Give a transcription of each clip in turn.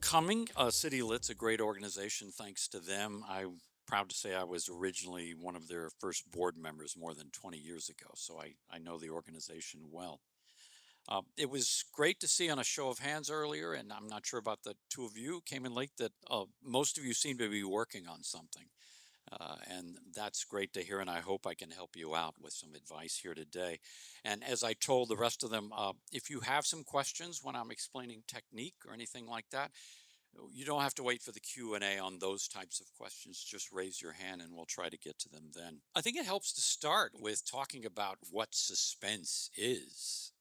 coming. City Lit's a great organization. Thanks to them, I'm proud to say I was originally one of their first board members more than 20 years ago. So I know the organization well. It was great to see on a show of hands earlier, and I'm not sure about the two of you who came in late, that most of you seem to be working on something. And that's great to hear, and I hope I can help you out with some advice here today. And as I told the rest of them, if you have some questions when I'm explaining technique or anything like that, you don't have to wait for the Q&A on those types of questions. Just raise your hand and we'll try to get to them then. I think it helps to start with talking about what suspense is.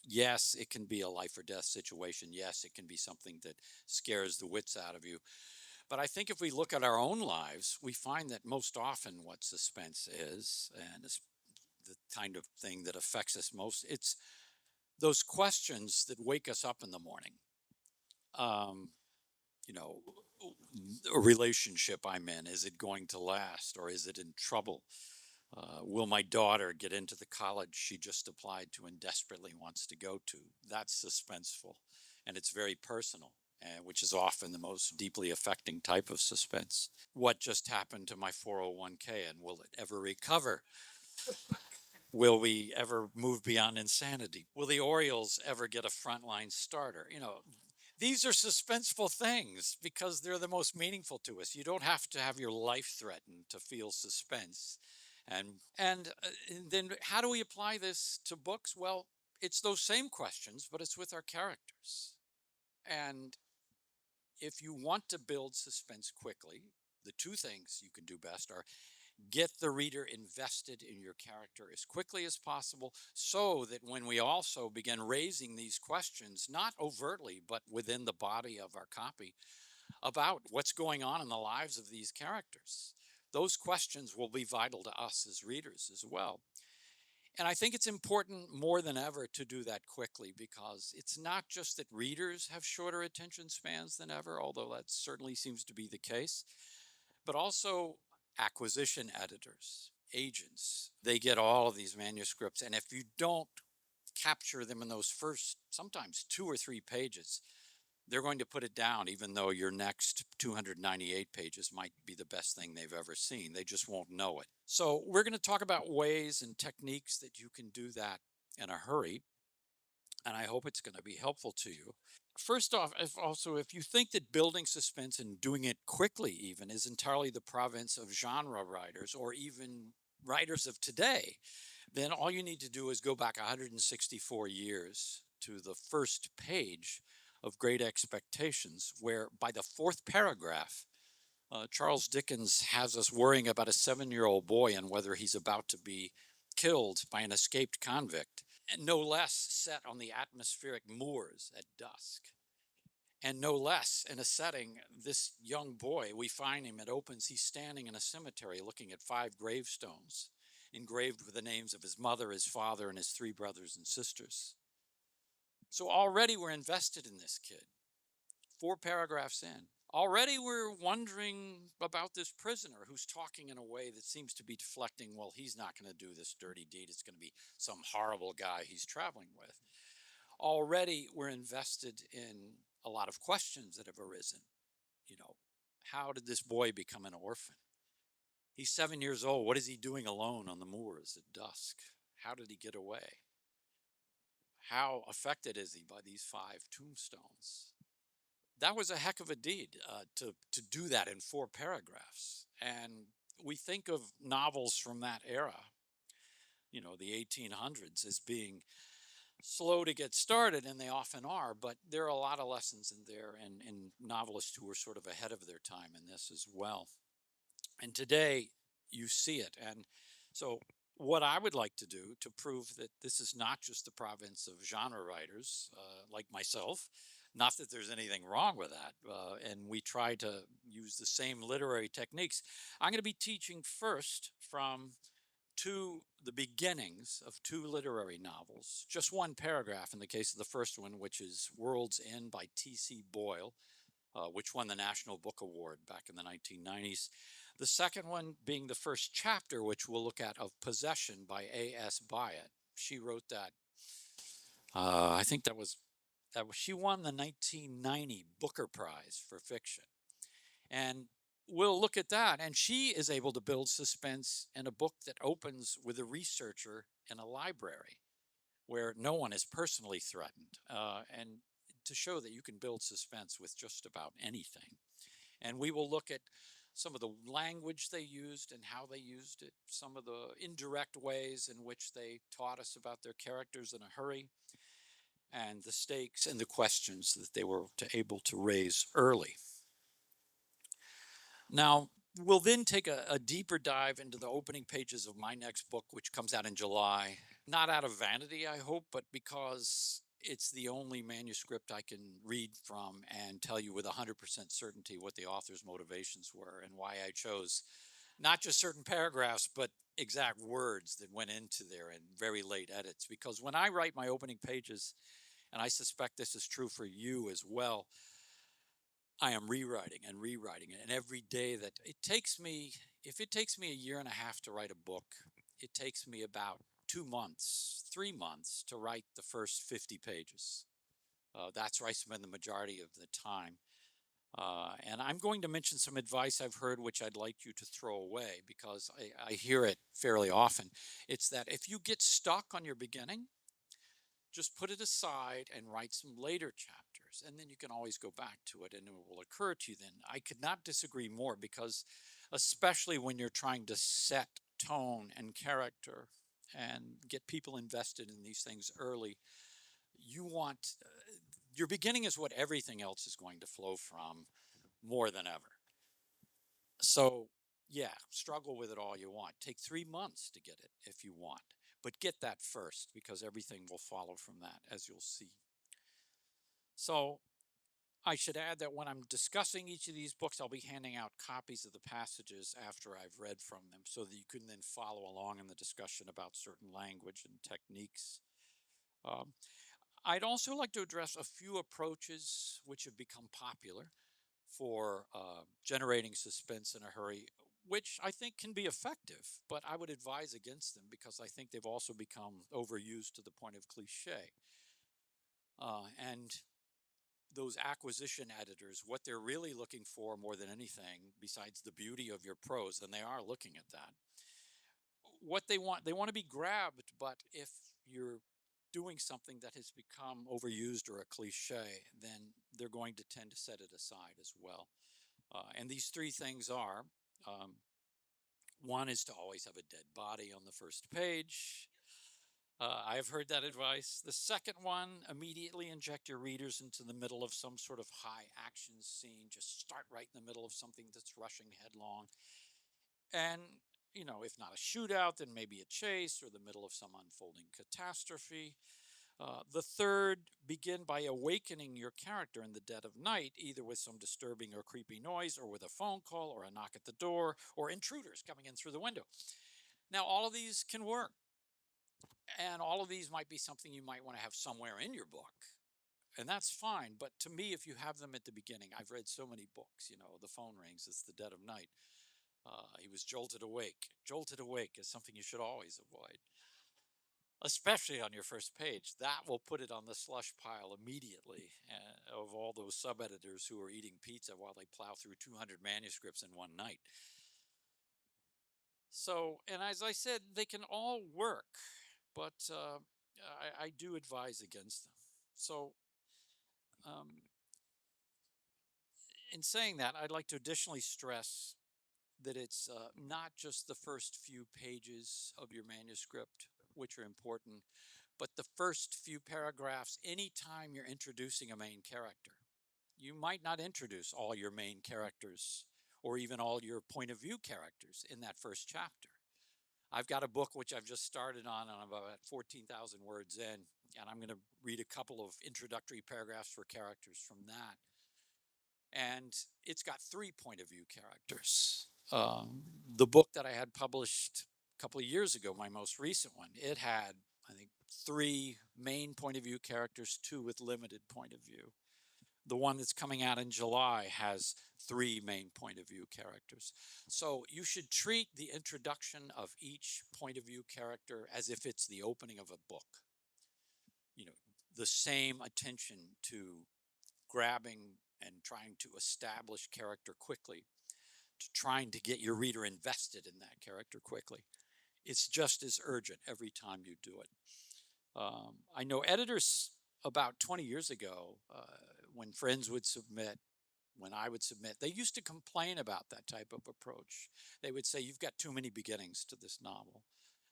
Yes, it can be a life or death situation. Yes, it can be something that scares the wits out of you. But I think if we look at our own lives, we find that most often what suspense is, and it's the kind of thing that affects us most, it's those questions that wake us up in the morning. Um, you know, a relationship I'm in, is it going to last or is it in trouble? Will my daughter get into the college she just applied to and desperately wants to go to? That's suspenseful, and it's very personal, which is often the most deeply affecting type of suspense. What just happened to my 401k, and will it ever recover? Will we ever move beyond insanity? Will the Orioles ever get a frontline starter? These are suspenseful things because they're the most meaningful to us. You don't have to have your life threatened to feel suspense. And then how do we apply this to books? Well, it's those same questions, but it's with our characters. And if you want to build suspense quickly, the two things you can do best are get the reader invested in your character as quickly as possible, so that when we also begin raising these questions, not overtly, but within the body of our copy, about what's going on in the lives of these characters, those questions will be vital to us as readers as well. And I think it's important more than ever to do that quickly, because it's not just that readers have shorter attention spans than ever, although that certainly seems to be the case, but also acquisition editors, agents. They get all of these manuscripts, and if you don't capture them in those first, sometimes 2 or 3 pages, they're going to put it down, even though your next 298 pages might be the best thing they've ever seen. They just won't know it. So we're going to talk about ways and techniques that you can do that in a hurry, and I hope it's going to be helpful to you. First off, if you think that building suspense and doing it quickly even is entirely the province of genre writers or even writers of today, then all you need to do is go back 164 years to the first page of Great Expectations, where by the fourth paragraph, Charles Dickens has us worrying about a 7-year-old boy and whether he's about to be killed by an escaped convict, and no less set on the atmospheric moors at dusk. And no less in a setting, this young boy, we find him, it opens, he's standing in a cemetery looking at 5 gravestones engraved with the names of his mother, his father, and his 3 brothers and sisters. So already we're invested in this kid. 4 paragraphs in. Already we're wondering about this prisoner who's talking in a way that seems to be deflecting, well, he's not going to do this dirty deed. It's going to be some horrible guy he's traveling with. Already we're invested in a lot of questions that have arisen. How did this boy become an orphan? He's 7 years old. What is he doing alone on the moors at dusk? How did he get away? How affected is he by these 5 tombstones? That was a heck of a deed to do that in 4 paragraphs. And we think of novels from that era, the 1800s, as being slow to get started, and they often are, but there are a lot of lessons in there, and novelists who were sort of ahead of their time in this as well. And today you see it. And so what I would like to do to prove that this is not just the province of genre writers like myself, not that there's anything wrong with that, and we try to use the same literary techniques, I'm going to be teaching first from the beginnings of 2 literary novels, just 1 paragraph in the case of the first one, which is World's End by T.C. Boyle, which won the National Book Award back in the 1990s. The second one being the first chapter, which we'll look at, of Possession by A.S. Byatt. She wrote that, I think that was She won the 1990 Booker Prize for fiction. And we'll look at that. And she is able to build suspense in a book that opens with a researcher in a library where no one is personally threatened, and to show that you can build suspense with just about anything. And we will look at some of the language they used and how they used it, some of the indirect ways in which they taught us about their characters in a hurry, and the stakes and the questions that they were able to raise early. Now, we'll then take a deeper dive into the opening pages of my next book, which comes out in July. Not out of vanity, I hope, but because it's the only manuscript I can read from and tell you with 100% certainty what the author's motivations were and why I chose not just certain paragraphs, but exact words that went into there and very late edits. Because when I write my opening pages, and I suspect this is true for you as well, I am rewriting and rewriting it. And every day that it takes me, if it takes me a year and a half to write a book, it takes me about 2 months, 3 months to write the first 50 pages. That's where I spend the majority of the time. And I'm going to mention some advice I've heard, which I'd like you to throw away because I hear it fairly often. It's that if you get stuck on your beginning, just put it aside and write some later chapters, and then you can always go back to it and it will occur to you then. I could not disagree more, because especially when you're trying to set tone and character and get people invested in these things early, you want your beginning is what everything else is going to flow from more than ever. So yeah, struggle with it all you want. Take 3 months to get it if you want, but get that first, because everything will follow from that, as you'll see. So I should add that when I'm discussing each of these books, I'll be handing out copies of the passages after I've read from them, so that you can then follow along in the discussion about certain language and techniques. Um, I'd also like to address a few approaches which have become popular for generating suspense in a hurry, which I think can be effective, but I would advise against them because I think they've also become overused to the point of cliche. And those acquisition editors, what they're really looking for more than anything, besides the beauty of your prose, and they are looking at that, what they want to be grabbed, but if you're doing something that has become overused or a cliche, then they're going to tend to set it aside as well. And these three things are, one is to always have a dead body on the first page. I have heard that advice. The second one, immediately inject your readers into the middle of some sort of high action scene. Just start right in the middle of something that's rushing headlong. And, if not a shootout, then maybe a chase or the middle of some unfolding catastrophe. The third, begin by awakening your character in the dead of night, either with some disturbing or creepy noise, or with a phone call, or a knock at the door, or intruders coming in through the window. Now, all of these can work, and all of these might be something you might want to have somewhere in your book, and that's fine. But to me, if you have them at the beginning, I've read so many books, the phone rings, it's the dead of night. He was jolted awake. Jolted awake is something you should always avoid, especially on your first page. That will put it on the slush pile immediately, of all those sub-editors who are eating pizza while they plow through 200 manuscripts in one night. So, and as I said, they can all work, but I do advise against them. So, in saying that, I'd like to additionally stress that it's not just the first few pages of your manuscript which are important, but the first few paragraphs anytime you're introducing a main character. You might not introduce all your main characters or even all your point of view characters in that first chapter. I've got a book which I've just started on, and I'm about 14,000 words in, and I'm going to read a couple of introductory paragraphs for characters from that. And it's got 3 point of view characters. The book that I had published a couple of years ago, my most recent one, it had, I think, 3 main point of view characters, 2 with limited point of view. The one that's coming out in July has 3 main point of view characters. So you should treat the introduction of each point of view character as if it's the opening of a book. the same attention to grabbing and trying to establish character quickly, to trying to get your reader invested in that character quickly. It's just as urgent every time you do it. I know editors about 20 years ago, when friends would submit, when I would submit, they used to complain about that type of approach. They would say, you've got too many beginnings to this novel.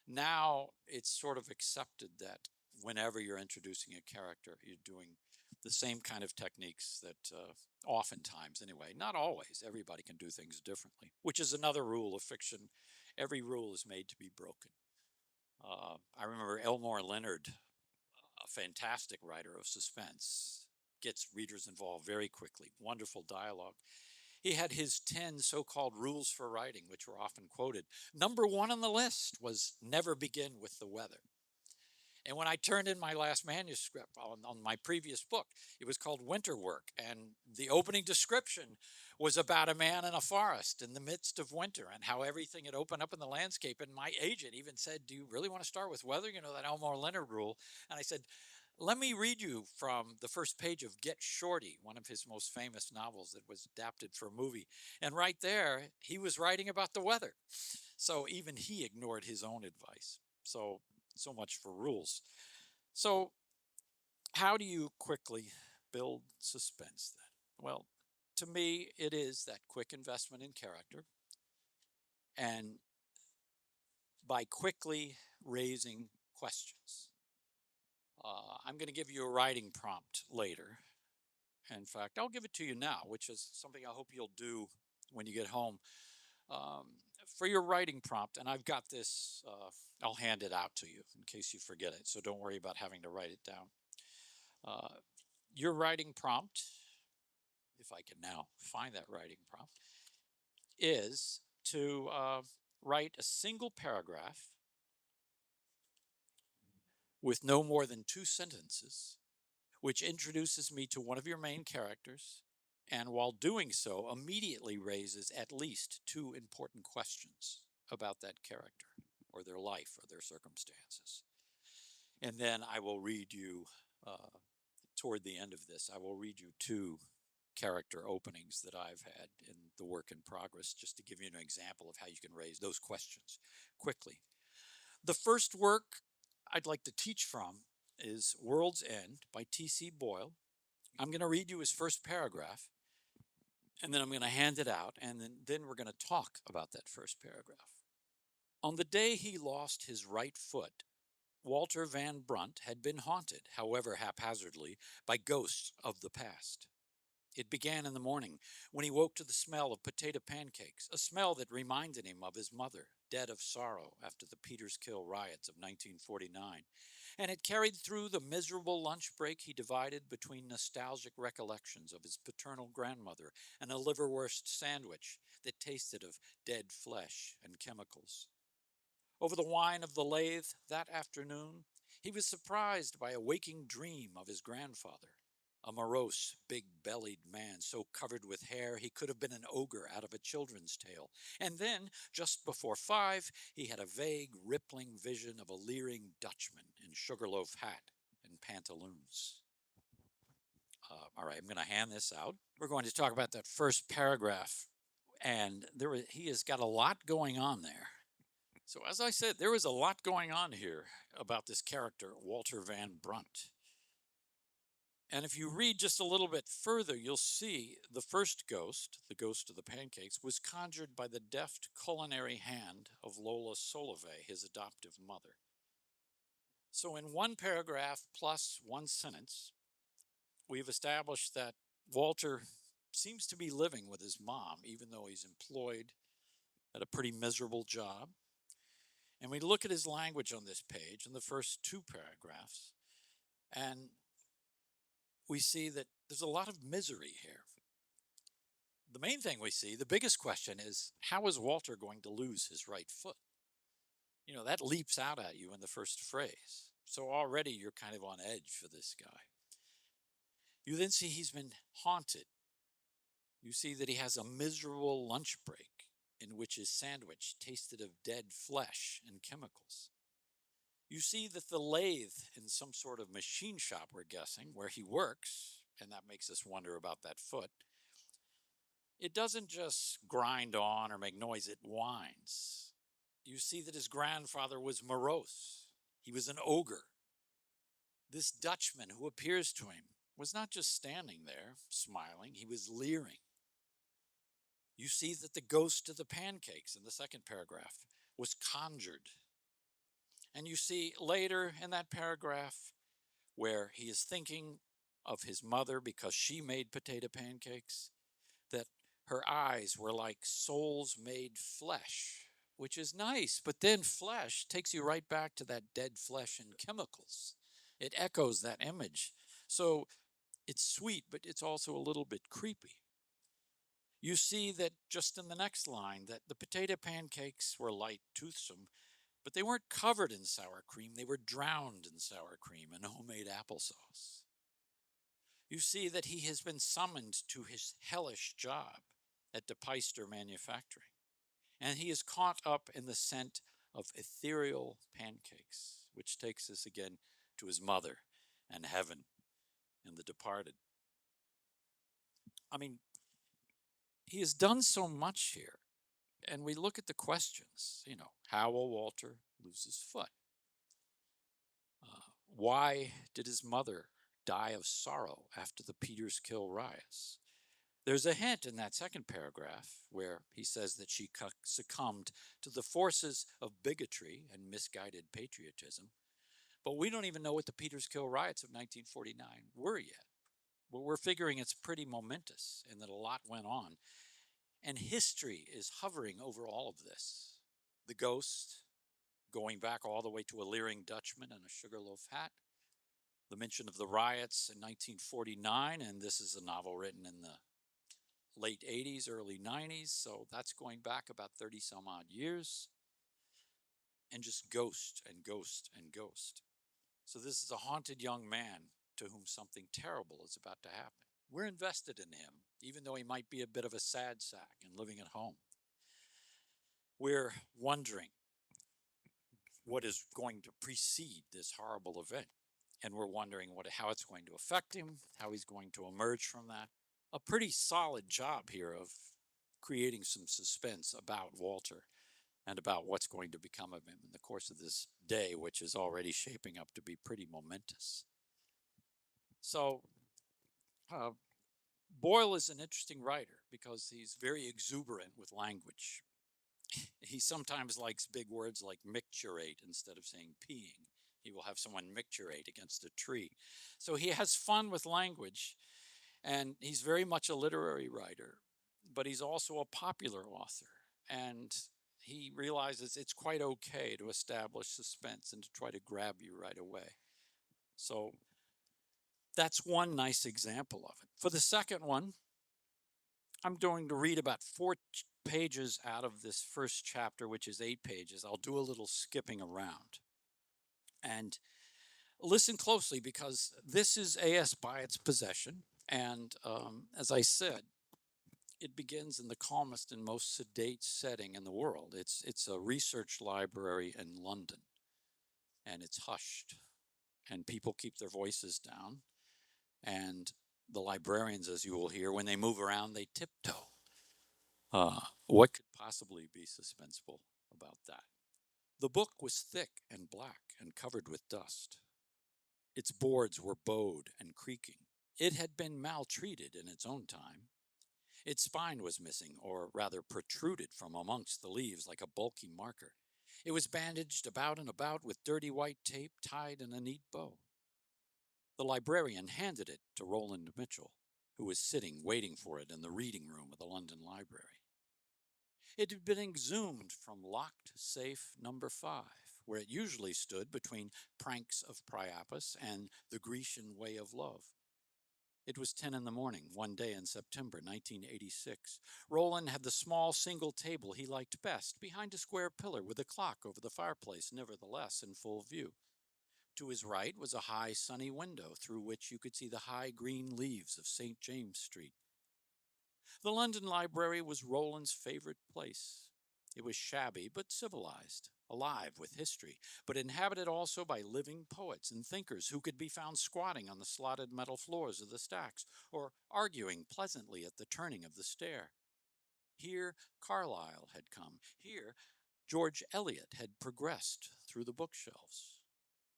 Now it's sort of accepted that whenever you're introducing a character, you're doing the same kind of techniques that oftentimes, anyway, not always, everybody can do things differently, which is another rule of fiction. Every rule is made to be broken. I remember Elmore Leonard, a fantastic writer of suspense, gets readers involved very quickly. Wonderful dialogue. He had his 10 so-called rules for writing, which were often quoted. Number one on the list was never begin with the weather. And when I turned in my last manuscript on my previous book, it was called Winter Work. And the opening description was about a man in a forest in the midst of winter and how everything had opened up in the landscape. And my agent even said, do you really want to start with weather? You know, that Elmore Leonard rule. And I said, let me read you from the first page of Get Shorty, one of his most famous novels that was adapted for a movie. And right there, he was writing about the weather. So even he ignored his own advice. So much for rules. So how do you quickly build suspense then? Well, to me, it is that quick investment in character, and by quickly raising questions. I'm going to give you a writing prompt later. In fact, I'll give it to you now, which is something I hope you'll do when you get home. For your writing prompt, and I've got this, I'll hand it out to you in case you forget it, so don't worry about having to write it down. Your writing prompt, if I can now find that writing prompt, is to write a single paragraph with no more than 2 sentences, which introduces me to one of your main characters, and while doing so, immediately raises at least 2 important questions about that character or their life or their circumstances. And then I will read you, toward the end of this, I will read you 2 character openings that I've had in the work in progress, just to give you an example of how you can raise those questions quickly. The first work I'd like to teach from is World's End by T.C. Boyle. I'm going to read you his first paragraph, and then I'm going to hand it out, and then we're going to talk about that first paragraph. On the day he lost his right foot, Walter Van Brunt had been haunted, however haphazardly, by ghosts of the past. It began in the morning when he woke to the smell of potato pancakes, a smell that reminded him of his mother, dead of sorrow after the Peterskill riots of 1949. And it carried through the miserable lunch break he divided between nostalgic recollections of his paternal grandmother and a liverwurst sandwich that tasted of dead flesh and chemicals. Over the wine of the lathe that afternoon, he was surprised by a waking dream of his grandfather, a morose, big-bellied man so covered with hair he could have been an ogre out of a children's tale. And then, just before 5, he had a vague, rippling vision of a leering Dutchman in sugarloaf hat and pantaloons. All right, I'm going to hand this out. We're going to talk about that first paragraph, and he has got a lot going on there. So as I said, there was a lot going on here about this character, Walter Van Brunt. And if you read just a little bit further, you'll see the first ghost, the ghost of the pancakes, was conjured by the deft culinary hand of Lola Solovey, his adoptive mother. So in 1 paragraph plus 1 sentence, we've established that Walter seems to be living with his mom, even though he's employed at a pretty miserable job. And we look at his language on this page in the first 2 paragraphs, and we see that there's a lot of misery here. The main thing we see, the biggest question is, how is Walter going to lose his right foot? You know, that leaps out at you in the first phrase. So already you're kind of on edge for this guy. You then see he's been haunted. You see that he has a miserable lunch break in which his sandwich tasted of dead flesh and chemicals. You see that the lathe in some sort of machine shop, we're guessing, where he works, and that makes us wonder about that foot, it doesn't just grind on or make noise, it whines. You see that his grandfather was morose. He was an ogre. This Dutchman who appears to him was not just standing there, smiling, he was leering. You see that the ghost of the pancakes in the second paragraph was conjured. And you see later in that paragraph where he is thinking of his mother because she made potato pancakes, that her eyes were like souls made flesh, which is nice. But then flesh takes you right back to that dead flesh and chemicals. It echoes that image. So it's sweet, but it's also a little bit creepy. You see that just in the next line that the potato pancakes were light, toothsome, but they weren't covered in sour cream. They were drowned in sour cream and homemade applesauce. You see that he has been summoned to his hellish job at De Peyster Manufacturing, and he is caught up in the scent of ethereal pancakes, which takes us again to his mother and heaven and the departed. I mean, he has done so much here. And we look at the questions, how will Walter lose his foot? Why did his mother die of sorrow after the Peterskill riots? There's a hint in that second paragraph where he says that she succumbed to the forces of bigotry and misguided patriotism. But we don't even know what the Peterskill riots of 1949 were yet. But we're figuring it's pretty momentous and that a lot went on. And history is hovering over all of this. The ghost going back all the way to a leering Dutchman in a sugarloaf hat. The mention of the riots in 1949, and this is a novel written in the late 80s, early 90s, so that's going back about 30 some odd years. And just ghost and ghost and ghost. So this is a haunted young man to whom something terrible is about to happen. We're invested in him, even though he might be a bit of a sad sack and living at home. We're wondering what is going to precede this horrible event. And we're wondering how it's going to affect him, how he's going to emerge from that. A pretty solid job here of creating some suspense about Walter and about what's going to become of him in the course of this day, which is already shaping up to be pretty momentous. So Boyle is an interesting writer because he's very exuberant with language. He sometimes likes big words like micturate instead of saying peeing. He will have someone micturate against a tree. So he has fun with language, and he's very much a literary writer, but he's also a popular author. And he realizes it's quite okay to establish suspense and to try to grab you right away. So that's one nice example of it. For the second one, I'm going to read about 4 pages out of this first chapter, which is 8 pages. I'll do a little skipping around. And listen closely because this is A.S. by its possession. And as I said, it begins in the calmest and most sedate setting in the world. It's a research library in London, and it's hushed, and people keep their voices down. And the librarians, as you will hear, when they move around, they tiptoe. What could possibly be suspenseful about that? The book was thick and black and covered with dust. Its boards were bowed and creaking. It had been maltreated in its own time. Its spine was missing, or rather protruded from amongst the leaves like a bulky marker. It was bandaged about and about with dirty white tape tied in a neat bow. The librarian handed it to Roland Mitchell, who was sitting waiting for it in the reading room of the London Library. It had been exhumed from locked safe number 5, where it usually stood between Pranks of Priapus and The Grecian Way of Love. It was 10 in the morning, one day in September 1986. Roland had the small single table he liked best, behind a square pillar with a clock over the fireplace, nevertheless in full view. To his right was a high sunny window through which you could see the high green leaves of St. James Street. The London Library was Roland's favorite place. It was shabby but civilized, alive with history, but inhabited also by living poets and thinkers who could be found squatting on the slotted metal floors of the stacks or arguing pleasantly at the turning of the stair. Here Carlyle had come. Here George Eliot had progressed through the bookshelves.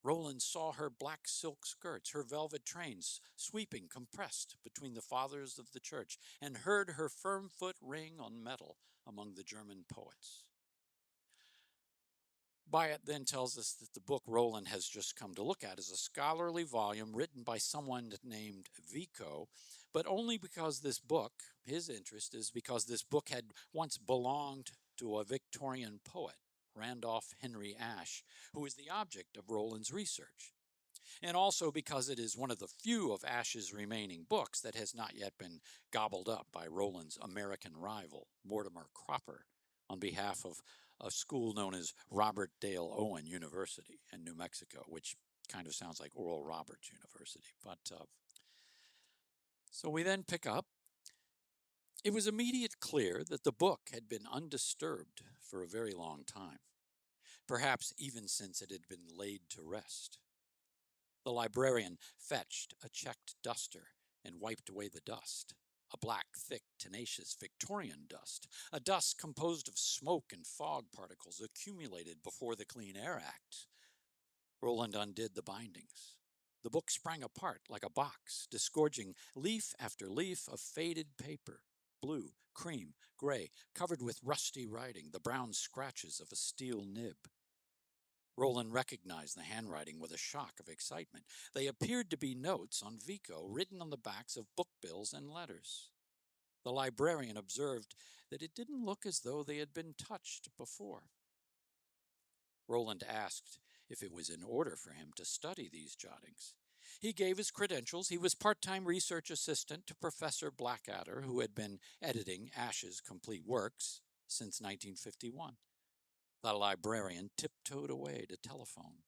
Roland saw her black silk skirts, her velvet trains sweeping compressed between the fathers of the church, and heard her firm foot ring on metal among the German poets. Byatt then tells us that the book Roland has just come to look at is a scholarly volume written by someone named Vico, but only because this book, his interest is because this book had once belonged to a Victorian poet, Randolph Henry Ashe, who is the object of Roland's research, and also because it is one of the few of Ashe's remaining books that has not yet been gobbled up by Roland's American rival, Mortimer Cropper, on behalf of a school known as Robert Dale Owen University in New Mexico, which kind of sounds like Oral Roberts University. But so we then pick up. It was immediate clear that the book had been undisturbed for a very long time, perhaps even since it had been laid to rest. The librarian fetched a checked duster and wiped away the dust. A black, thick, tenacious Victorian dust, a dust composed of smoke and fog particles accumulated before the Clean Air Act. Roland undid the bindings. The book sprang apart like a box, disgorging leaf after leaf of faded paper, blue, cream, gray, covered with rusty writing, the brown scratches of a steel nib. Roland recognized the handwriting with a shock of excitement. They appeared to be notes on Vico written on the backs of book bills and letters. The librarian observed that it didn't look as though they had been touched before. Roland asked if it was in order for him to study these jottings. He gave his credentials. He was part-time research assistant to Professor Blackadder, who had been editing Ashe's complete works since 1951. The librarian tiptoed away to telephone.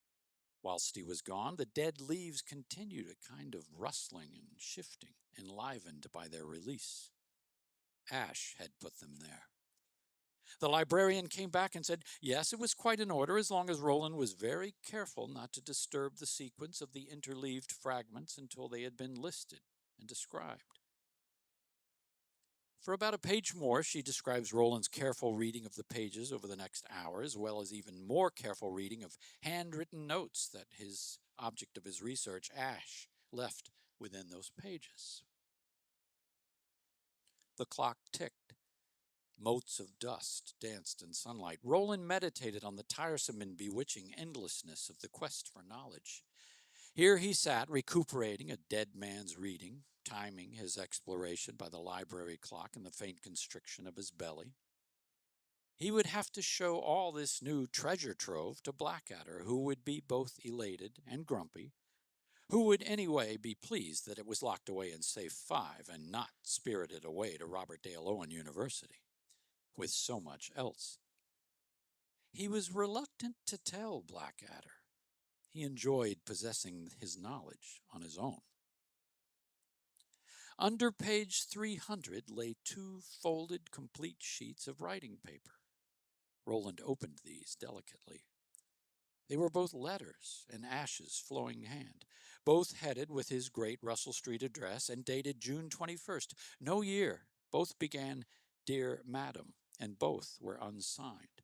Whilst he was gone, the dead leaves continued a kind of rustling and shifting, enlivened by their release. Ashe had put them there. The librarian came back and said, yes, it was quite in order as long as Roland was very careful not to disturb the sequence of the interleaved fragments until they had been listed and described. For about a page more, she describes Roland's careful reading of the pages over the next hour, as well as even more careful reading of handwritten notes that his object of his research, Ashe, left within those pages. The clock ticked. Motes of dust danced in sunlight. Roland meditated on the tiresome and bewitching endlessness of the quest for knowledge. Here he sat, recuperating a dead man's reading, timing his exploration by the library clock and the faint constriction of his belly. He would have to show all this new treasure trove to Blackadder, who would be both elated and grumpy, who would anyway be pleased that it was locked away in safe 5 and not spirited away to Robert Dale Owen University with so much else. He was reluctant to tell Blackadder. He enjoyed possessing his knowledge on his own. Under page 300 lay 2 folded complete sheets of writing paper. Roland opened these delicately. They were both letters in Ashe's flowing hand, both headed with his great Russell Street address and dated June 21st. No year. Both began, Dear Madam, and both were unsigned.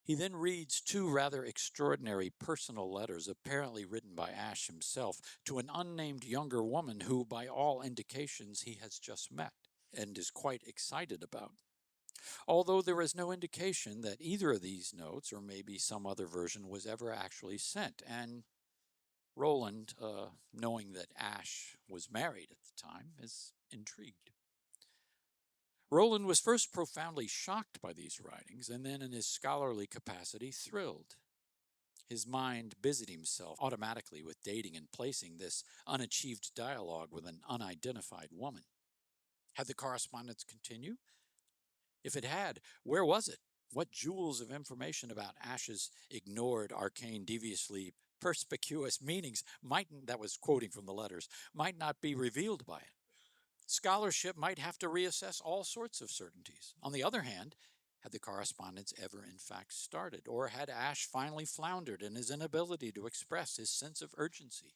He then reads 2 rather extraordinary personal letters, apparently written by Ashe himself, to an unnamed younger woman who, by all indications, he has just met and is quite excited about. Although there is no indication that either of these notes, or maybe some other version, was ever actually sent. And Roland, knowing that Ashe was married at the time, is intrigued. Roland was first profoundly shocked by these writings, and then in his scholarly capacity thrilled. His mind busied himself automatically with dating and placing this unachieved dialogue with an unidentified woman. Had the correspondence continued? If it had, where was it? What jewels of information about Ashe's ignored, arcane, deviously perspicuous meanings that was quoting from the letters, might not be revealed by it? Scholarship might have to reassess all sorts of certainties. On the other hand, had the correspondence ever in fact started, or had Ash finally floundered in his inability to express his sense of urgency?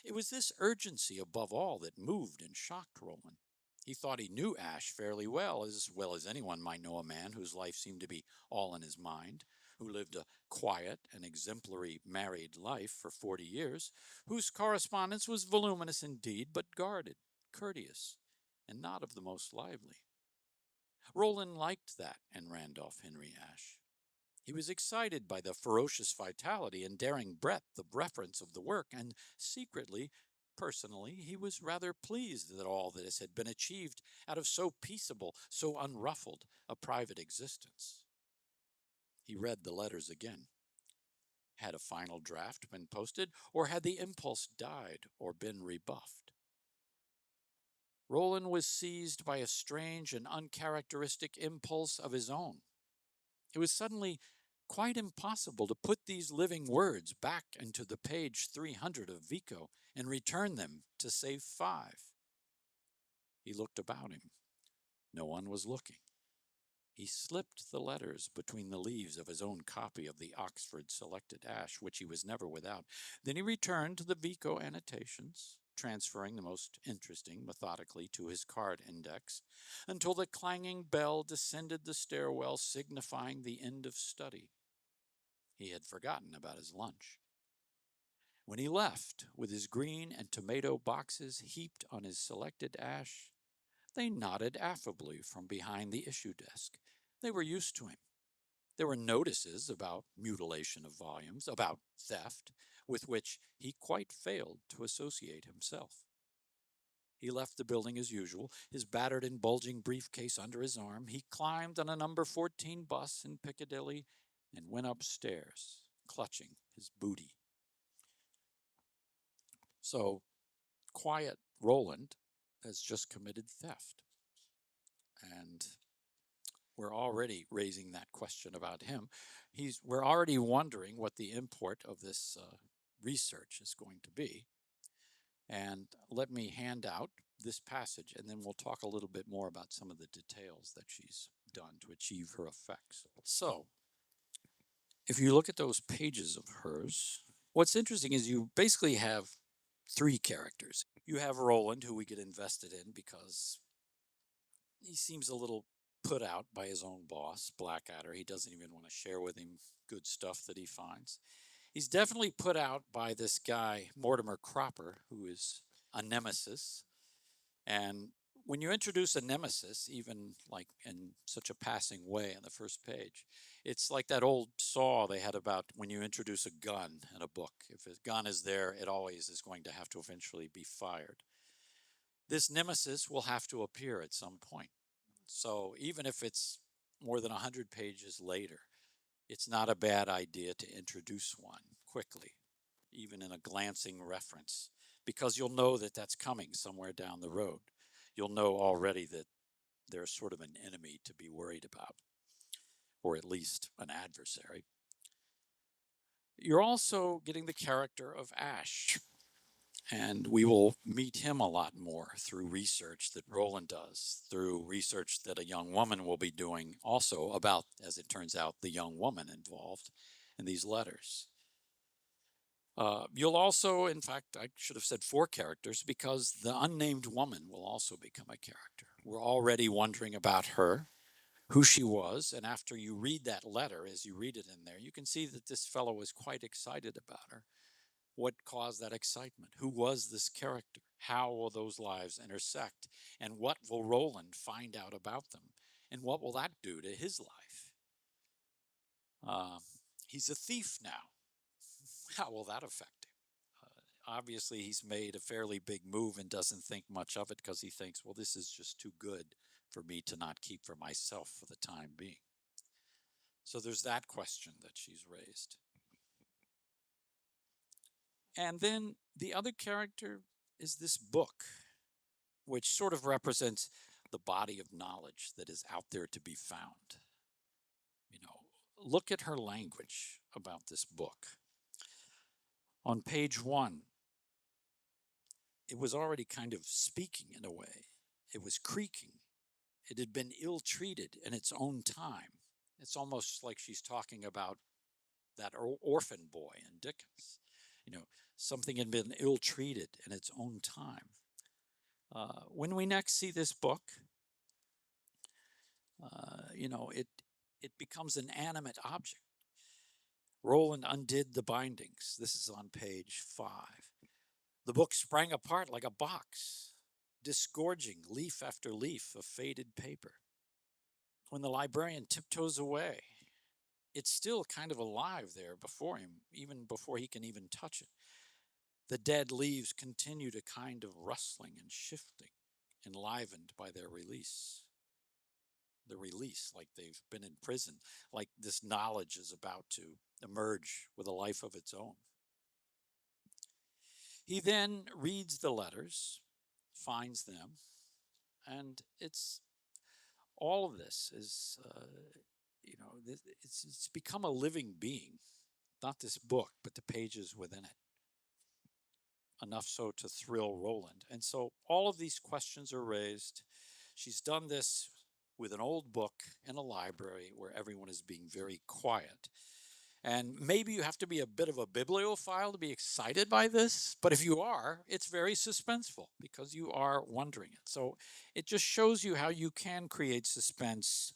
It was this urgency above all that moved and shocked Roland. He thought he knew Ash fairly well as anyone might know a man whose life seemed to be all in his mind, who lived a quiet and exemplary married life for 40 years, whose correspondence was voluminous indeed, but guarded, courteous, and not of the most lively. Roland liked that in Randolph Henry Ash. He was excited by the ferocious vitality and daring breadth of reference of the work, and secretly, personally, he was rather pleased that all this had been achieved out of so peaceable, so unruffled a private existence. He read the letters again. Had a final draft been posted, or had the impulse died or been rebuffed? Roland was seized by a strange and uncharacteristic impulse of his own. It was suddenly quite impossible to put these living words back into the page 300 of Vico and return them to save 5. He looked about him. No one was looking. He slipped the letters between the leaves of his own copy of the Oxford Selected Ash, which he was never without. Then he returned to the Vico annotations, transferring the most interesting methodically to his card index, until the clanging bell descended the stairwell, signifying the end of study. He had forgotten about his lunch. When he left, with his green and tomato boxes heaped on his selected ash, they nodded affably from behind the issue desk. They were used to him. There were notices about mutilation of volumes, about theft, with which he quite failed to associate himself. He left the building as usual, his battered and bulging briefcase under his arm. He climbed on a number 14 bus in Piccadilly and went upstairs, clutching his booty. So, quiet Roland has just committed theft. And we're already raising that question about him. We're already wondering what the import of this research is going to be. And let me hand out this passage, and then we'll talk a little bit more about some of the details that she's done to achieve her effects. So, if you look at those pages of hers, what's interesting is you basically have 3 characters. You have Roland, who we get invested in because he seems a little put out by his own boss, Blackadder. He doesn't even want to share with him good stuff that he finds. He's definitely put out by this guy, Mortimer Cropper, who is a nemesis. And when you introduce a nemesis, even like in such a passing way on the first page, it's like that old saw they had about when you introduce a gun in a book. If a gun is there, it always is going to have to eventually be fired. This nemesis will have to appear at some point. So even if it's more than 100 pages later, it's not a bad idea to introduce one quickly, even in a glancing reference, because you'll know that that's coming somewhere down the road. You'll know already that there's sort of an enemy to be worried about, or at least an adversary. You're also getting the character of Ash, and we will meet him a lot more through research that Roland does, through research that a young woman will be doing also about, as it turns out, the young woman involved in these letters. You'll also, in fact, I should have said 4 characters, because the unnamed woman will also become a character. We're already wondering about her, who she was, and after you read that letter, as you read it in there, you can see that this fellow was quite excited about her. What caused that excitement? Who was this character? How will those lives intersect? And what will Roland find out about them? And what will that do to his life? He's a thief now. How will that affect him? Obviously, he's made a fairly big move and doesn't think much of it because he thinks, well, this is just too good for me to not keep for myself for the time being. So there's that question that she's raised. And then the other character is this book, which sort of represents the body of knowledge that is out there to be found. You know, look at her language about this book. On page 1, it was already kind of speaking in a way. It was creaking. It had been ill-treated in its own time. It's almost like she's talking about that orphan boy in Dickens. You know, something had been ill-treated in its own time. When we next see this book, it becomes an animate object. Roland undid the bindings. This is on page 5. The book sprang apart like a box, disgorging leaf after leaf of faded paper. When the librarian tiptoes away, it's still kind of alive there before him, even before he can even touch it. The dead leaves continued a kind of rustling and shifting, enlivened by their release. The release, like they've been in prison, like this knowledge is about to emerge with a life of its own. He then reads the letters, finds them, and it's all of this is, it's become a living being, not this book, but the pages within it. Enough so to thrill Roland. And so all of these questions are raised. She's done this with an old book in a library where everyone is being very quiet. And maybe you have to be a bit of a bibliophile to be excited by this, but if you are, it's very suspenseful because you are wondering it. So it just shows you how you can create suspense,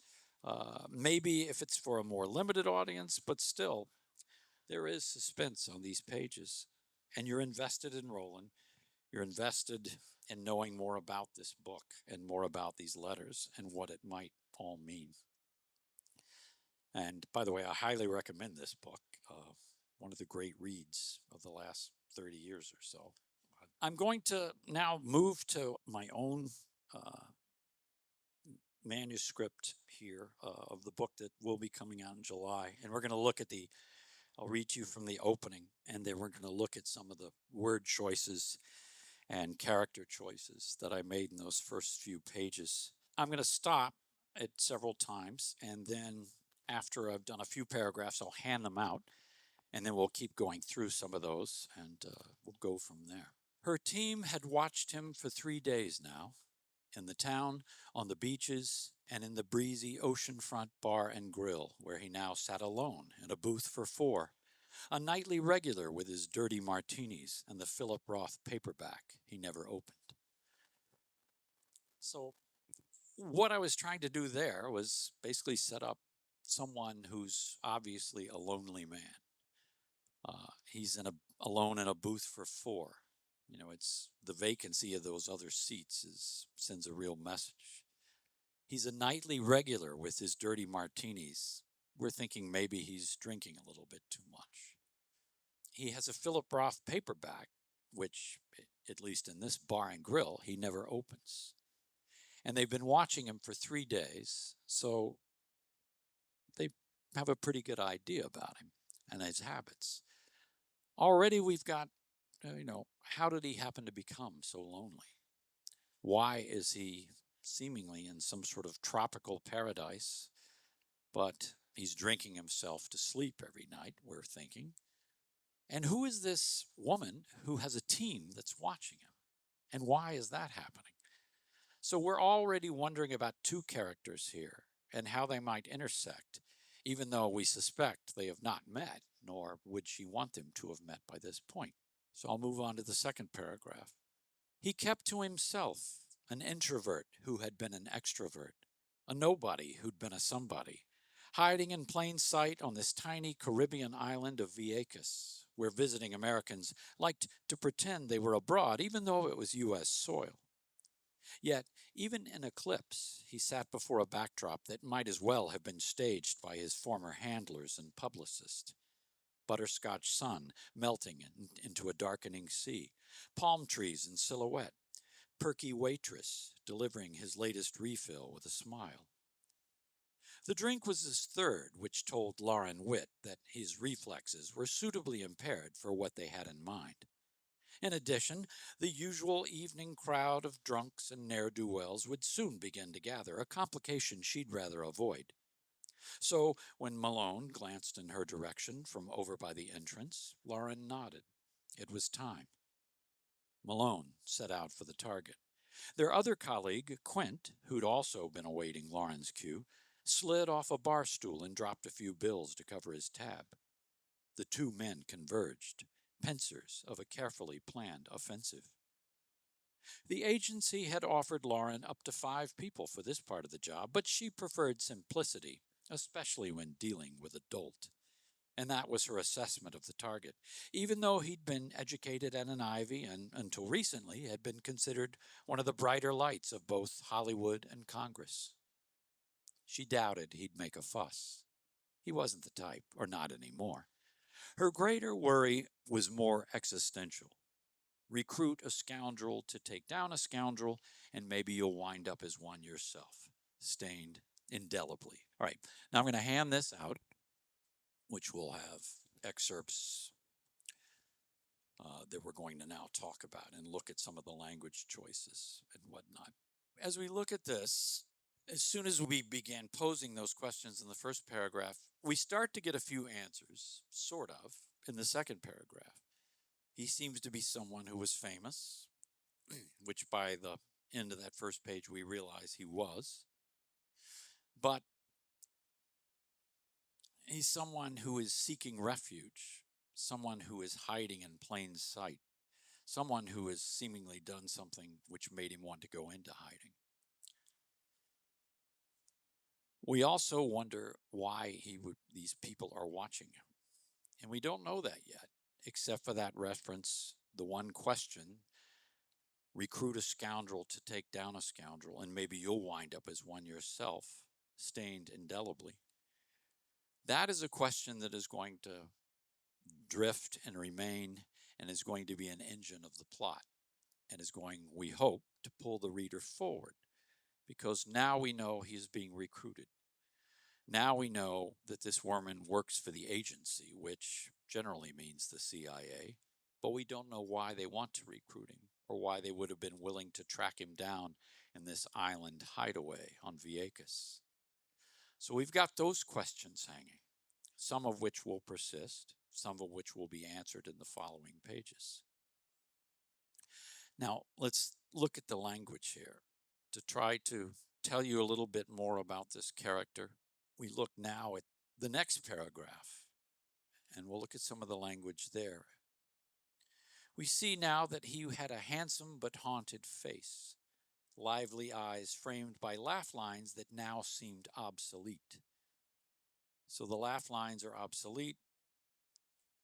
maybe if it's for a more limited audience, but still, there is suspense on these pages. And you're invested in Roland. You're invested in knowing more about this book and more about these letters and what it might all mean. And by the way, I highly recommend this book. One of the great reads of the last 30 years or so. I'm going to now move to my own manuscript here of the book that will be coming out in July. And we're going to look at I'll read to you from the opening, and then we're going to look at some of the word choices and character choices that I made in those first few pages. I'm going to stop it several times, and then after I've done a few paragraphs, I'll hand them out, and then we'll keep going through some of those, and we'll go from there. Her team had watched him for 3 days now, in the town, on the beaches, and in the breezy oceanfront bar and grill, where he now sat alone in a booth for 4, a nightly regular with his dirty martinis and the Philip Roth paperback he never opened. So what I was trying to do there was basically set up someone who's obviously a lonely man. He's alone in a booth for 4. It's the vacancy of those other seats sends a real message. He's a nightly regular with his dirty martinis. We're thinking maybe he's drinking a little bit too much. He has a Philip Roth paperback, which, at least in this bar and grill, he never opens. And they've been watching him for 3 days, so they have a pretty good idea about him and his habits. Already we've got, how did he happen to become so lonely? Why is he seemingly in some sort of tropical paradise, but he's drinking himself to sleep every night, we're thinking? And who is this woman who has a team that's watching him? And why is that happening? So we're already wondering about 2 characters here and how they might intersect, even though we suspect they have not met, nor would she want them to have met by this point. So I'll move on to the second paragraph. He kept to himself, an introvert who had been an extrovert, a nobody who'd been a somebody, hiding in plain sight on this tiny Caribbean island of Vieques, where visiting Americans liked to pretend they were abroad, even though it was U.S. soil. Yet, even in eclipse, he sat before a backdrop that might as well have been staged by his former handlers and publicist. Butterscotch sun melting into a darkening sea, palm trees in silhouette, perky waitress delivering his latest refill with a smile. The drink was his third, which told Lauren Witt that his reflexes were suitably impaired for what they had in mind. In addition, the usual evening crowd of drunks and ne'er-do-wells would soon begin to gather, a complication she'd rather avoid. So when Malone glanced in her direction from over by the entrance, Lauren nodded. It was time. Malone set out for the target. Their other colleague, Quint, who'd also been awaiting Lauren's cue, slid off a bar stool and dropped a few bills to cover his tab. The two men converged, pincers of a carefully planned offensive. The agency had offered Lauren up to 5 people for this part of the job, but she preferred simplicity, especially when dealing with a dolt. And that was her assessment of the target, even though he'd been educated at an Ivy and, until recently, had been considered one of the brighter lights of both Hollywood and Congress. She doubted he'd make a fuss. He wasn't the type, or not anymore. Her greater worry was more existential. Recruit a scoundrel to take down a scoundrel, and maybe you'll wind up as one yourself, stained indelibly. All right, now I'm going to hand this out, which will have excerpts that we're going to now talk about and look at some of the language choices and whatnot. As we look at this, as soon as we began posing those questions in the first paragraph, we start to get a few answers, sort of, in the second paragraph. He seems to be someone who was famous, which by the end of that first page we realize he was. But he's someone who is seeking refuge, someone who is hiding in plain sight, someone who has seemingly done something which made him want to go into hiding. We also wonder why these people are watching him. And we don't know that yet, except for that reference, the one question, recruit a scoundrel to take down a scoundrel, and maybe you'll wind up as one yourself, stained indelibly. That is a question that is going to drift and remain and is going to be an engine of the plot and is going, we hope, to pull the reader forward, because now we know he is being recruited. Now we know that this woman works for the agency, which generally means the CIA, but we don't know why they want to recruit him or why they would have been willing to track him down in this island hideaway on Vieques. So we've got those questions hanging, some of which will persist, some of which will be answered in the following pages. Now, let's look at the language here to try to tell you a little bit more about this character. We look now at the next paragraph, and we'll look at some of the language there. We see now that he had a handsome but haunted face, lively eyes framed by laugh lines that now seemed obsolete. So the laugh lines are obsolete,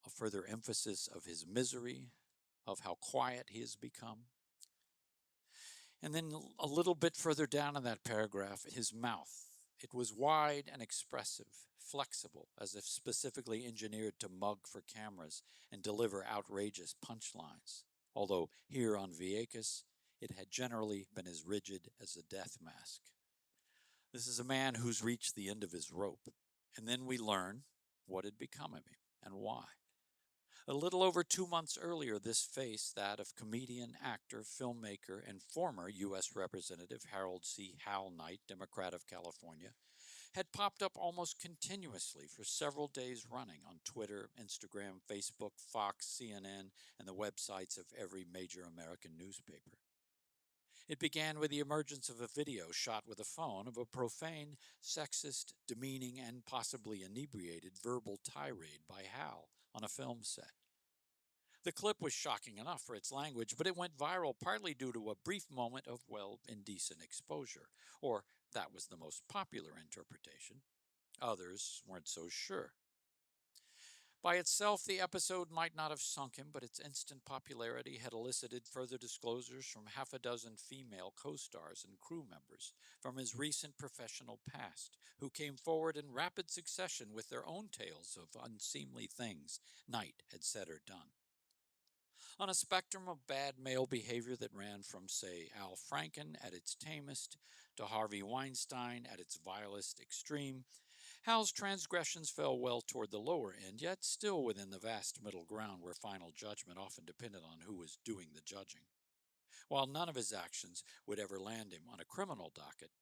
a further emphasis of his misery, of how quiet he has become. And then a little bit further down in that paragraph, his mouth. It was wide and expressive, flexible, as if specifically engineered to mug for cameras and deliver outrageous punchlines. Although here on Vieques, it had generally been as rigid as a death mask. This is a man who's reached the end of his rope. And then we learn what had become of him and why. A little over 2 months earlier, this face, that of comedian, actor, filmmaker, and former U.S. Representative Harold C. Hal Knight, Democrat of California, had popped up almost continuously for several days running on Twitter, Instagram, Facebook, Fox, CNN, and the websites of every major American newspaper. It began with the emergence of a video shot with a phone of a profane, sexist, demeaning, and possibly inebriated verbal tirade by Hal on a film set. The clip was shocking enough for its language, but it went viral partly due to a brief moment of, well, indecent exposure. Or that was the most popular interpretation. Others weren't so sure. By itself, the episode might not have sunk him, but its instant popularity had elicited further disclosures from half a dozen female co-stars and crew members from his recent professional past, who came forward in rapid succession with their own tales of unseemly things Knight had said or done. On a spectrum of bad male behavior that ran from, say, Al Franken at its tamest to Harvey Weinstein at its vilest extreme, Hal's transgressions fell well toward the lower end, yet still within the vast middle ground where final judgment often depended on who was doing the judging. While none of his actions would ever land him on a criminal docket,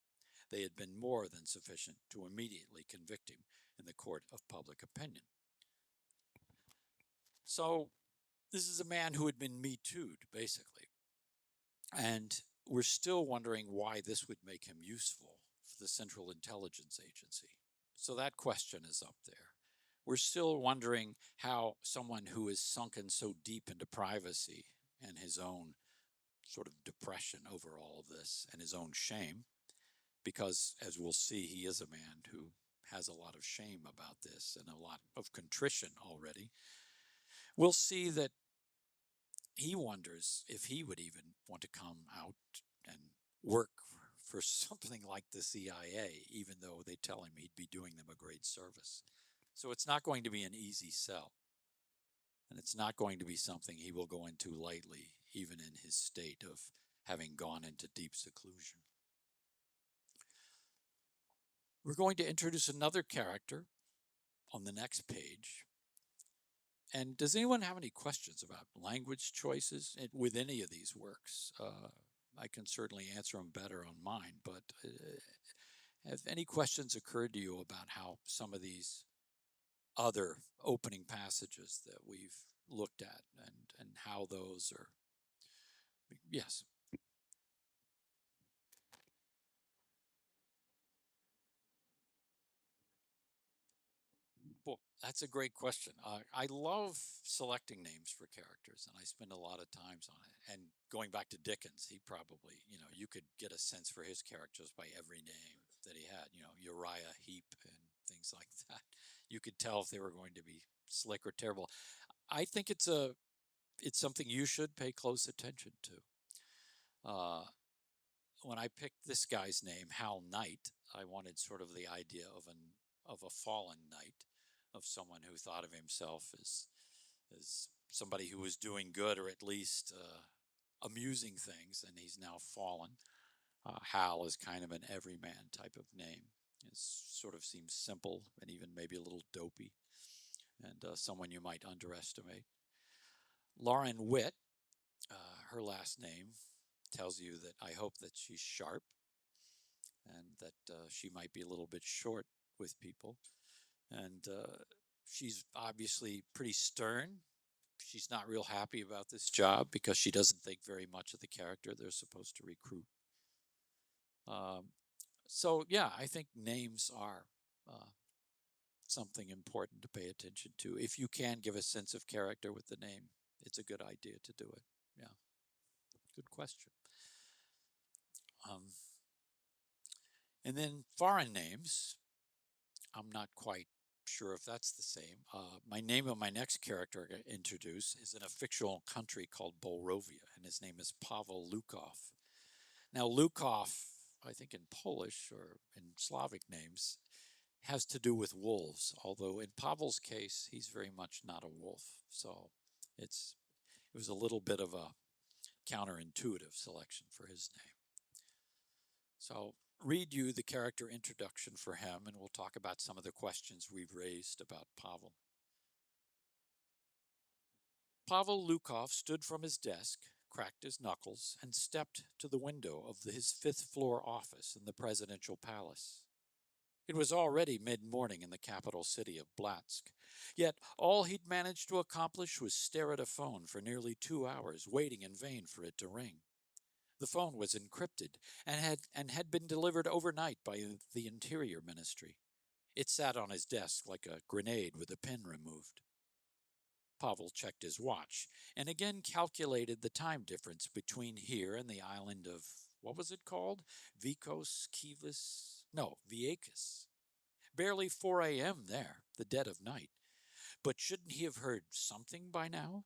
they had been more than sufficient to immediately convict him in the court of public opinion. So, this is a man who had been Me Too'd, basically. And we're still wondering why this would make him useful for the Central Intelligence Agency. So that question is up there. We're still wondering how someone who is sunken so deep into privacy and his own sort of depression over all of this and his own shame, because as we'll see, he is a man who has a lot of shame about this and a lot of contrition already. We'll see that he wonders if he would even want to come out and work for something like the CIA, even though they tell him he'd be doing them a great service. So it's not going to be an easy sell. And it's not going to be something he will go into lightly, even in his state of having gone into deep seclusion. We're going to introduce another character on the next page. And does anyone have any questions about language choices with any of these works? I can certainly answer them better on mine, but have any questions occurred to you about how some of these other opening passages that we've looked at and how those are? Yes. Well, that's a great question. I love selecting names for characters, and I spend a lot of times on it. And going back to Dickens, he probably, you could get a sense for his characters by every name that he had, Uriah Heep and things like that. You could tell if they were going to be slick or terrible. I think it's something you should pay close attention to. When I picked this guy's name, Hal Knight, I wanted sort of the idea of a fallen knight, of someone who thought of himself as somebody who was doing good or at least amusing things, and he's now fallen. Hal is kind of an everyman type of name. It sort of seems simple and even maybe a little dopey, and someone you might underestimate. Lauren Witt, her last name tells you that I hope that she's sharp and that she might be a little bit short with people. And she's obviously pretty stern. She's not real happy about this job because she doesn't think very much of the character they're supposed to recruit. So, yeah, I think names are something important to pay attention to. If you can give a sense of character with the name, it's a good idea to do it. Yeah, good question. And then foreign names, I'm not quite sure if that's the same. My name of my next character I introduce is in a fictional country called Bolrovia, and his name is Pavel Lukov. Now, Lukov, I think in Polish or in Slavic names, has to do with wolves, although in Pavel's case, he's very much not a wolf. So it was a little bit of a counterintuitive selection for his name. So read you the character introduction for him, and we'll talk about some of the questions we've raised about Pavel. Pavel Lukov stood from his desk, cracked his knuckles, and stepped to the window of his fifth-floor office in the presidential palace. It was already mid-morning in the capital city of Blatsk, yet all he'd managed to accomplish was stare at a phone for nearly 2 hours, waiting in vain for it to ring. The phone was encrypted and had been delivered overnight by the Interior Ministry. It sat on his desk like a grenade with a pin removed. Pavel checked his watch and again calculated the time difference between here and the island of, what was it called? Vieques. Barely 4 a.m. there, the dead of night. But shouldn't he have heard something by now?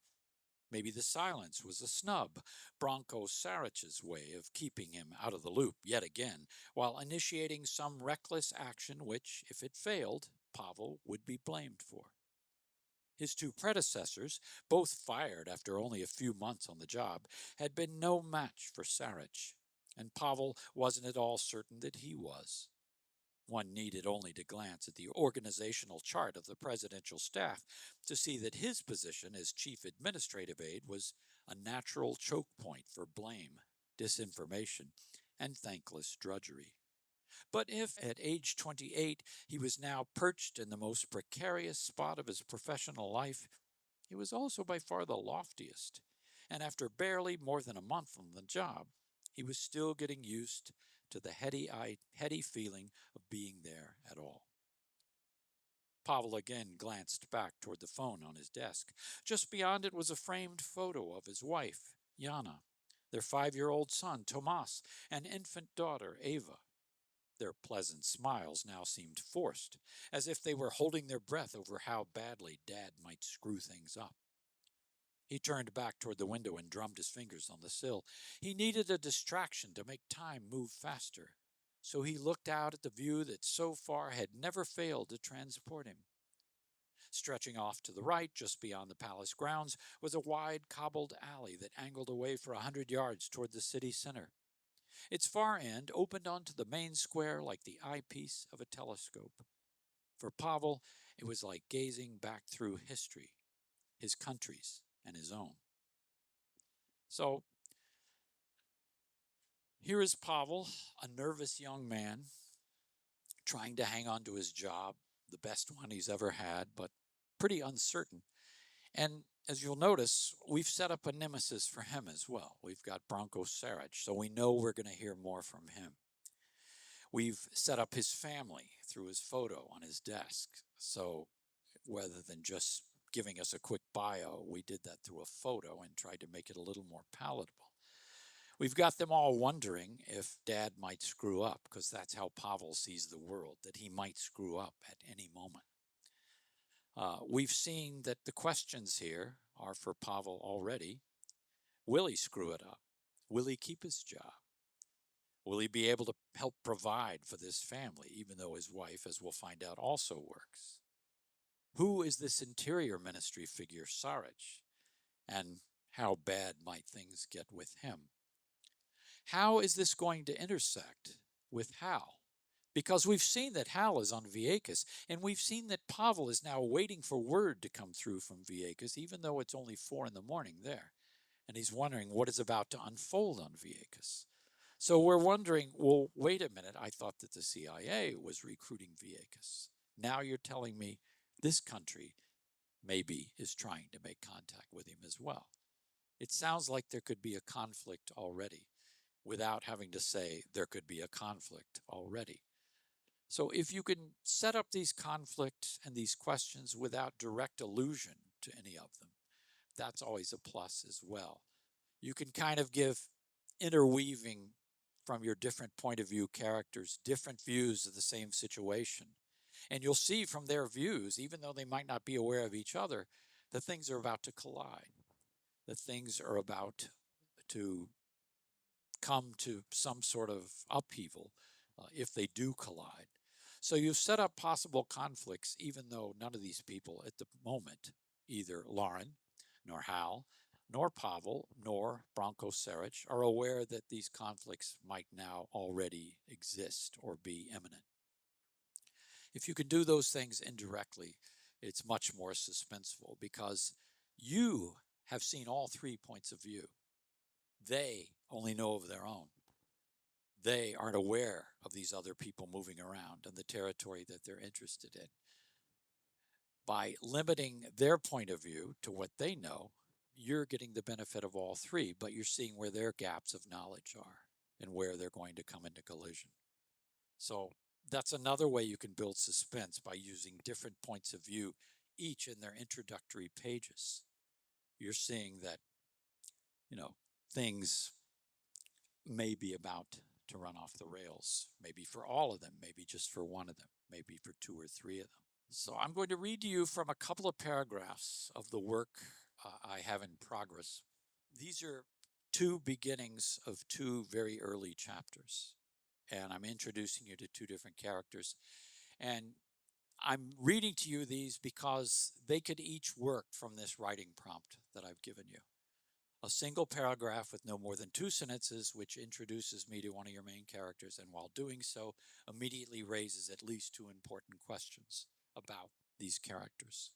Maybe the silence was a snub, Branko Saric's way of keeping him out of the loop yet again, while initiating some reckless action which, if it failed, Pavel would be blamed for. His two predecessors, both fired after only a few months on the job, had been no match for Saric, and Pavel wasn't at all certain that he was. One needed only to glance at the organizational chart of the presidential staff to see that his position as chief administrative aide was a natural choke point for blame, disinformation, and thankless drudgery. But if at age 28 he was now perched in the most precarious spot of his professional life, he was also by far the loftiest. And after barely more than a month on the job, He was still getting used to the heady feeling of being there at all. Pavel again glanced back toward the phone on his desk. Just beyond it was a framed photo of his wife, Jana, their 5-year-old son, Tomas, and infant daughter, Eva. Their pleasant smiles now seemed forced, as if they were holding their breath over how badly Dad might screw things up. He turned back toward the window and drummed his fingers on the sill. He needed a distraction to make time move faster, so he looked out at the view that so far had never failed to transport him. Stretching off to the right, just beyond the palace grounds, was a wide cobbled alley that angled away for 100 yards toward the city center. Its far end opened onto the main square like the eyepiece of a telescope. For Pavel, it was like gazing back through history, his country's and his own. So here is Pavel, a nervous young man, trying to hang on to his job, the best one he's ever had, but pretty uncertain. And as you'll notice, we've set up a nemesis for him as well. We've got Branko Saric, so we know we're going to hear more from him. We've set up his family through his photo on his desk. So rather than just giving us a quick bio, we did that through a photo and tried to make it a little more palatable. We've got them all wondering if Dad might screw up, because that's how Pavel sees the world, that he might screw up at any moment. We've seen that the questions here are for Pavel already. Will he screw it up? Will he keep his job? Will he be able to help provide for this family, even though his wife, as we'll find out, also works? Who is this interior ministry figure, Saric? And how bad might things get with him? How is this going to intersect with Hal? Because we've seen that Hal is on Vieques, and we've seen that Pavel is now waiting for word to come through from Vieques, even though it's only 4 a.m. there. And he's wondering what is about to unfold on Vieques. So we're wondering, well, wait a minute, I thought that the CIA was recruiting Vieques. Now you're telling me this country maybe is trying to make contact with him as well. It sounds like there could be a conflict already, without having to say there could be a conflict already. So if you can set up these conflicts and these questions without direct allusion to any of them, that's always a plus as well. You can kind of give interweaving from your different point of view characters, different views of the same situation. And you'll see from their views, even though they might not be aware of each other, that things are about to collide, that things are about to come to some sort of upheaval if they do collide. So you've set up possible conflicts, even though none of these people at the moment, either Lauren, nor Hal, nor Pavel, nor Branko Saric, are aware that these conflicts might now already exist or be imminent. If you can do those things indirectly, it's much more suspenseful, because you have seen all 3 points of view. They only know of their own. They aren't aware of these other people moving around and the territory that they're interested in. By limiting their point of view to what they know, you're getting the benefit of all 3, but you're seeing where their gaps of knowledge are and where they're going to come into collision. So that's another way you can build suspense, by using different points of view, each in their introductory pages. You're seeing that, things may be about to run off the rails, maybe for all of them, maybe just for one of them, maybe for 2 or 3 of them. So I'm going to read to you from a couple of paragraphs of the work I have in progress. These are 2 beginnings of 2 very early chapters, and I'm introducing you to 2 different characters. And I'm reading to you these because they could each work from this writing prompt that I've given you. A single paragraph with no more than 2 sentences, which introduces me to one of your main characters, and while doing so, immediately raises at least 2 important questions about these characters.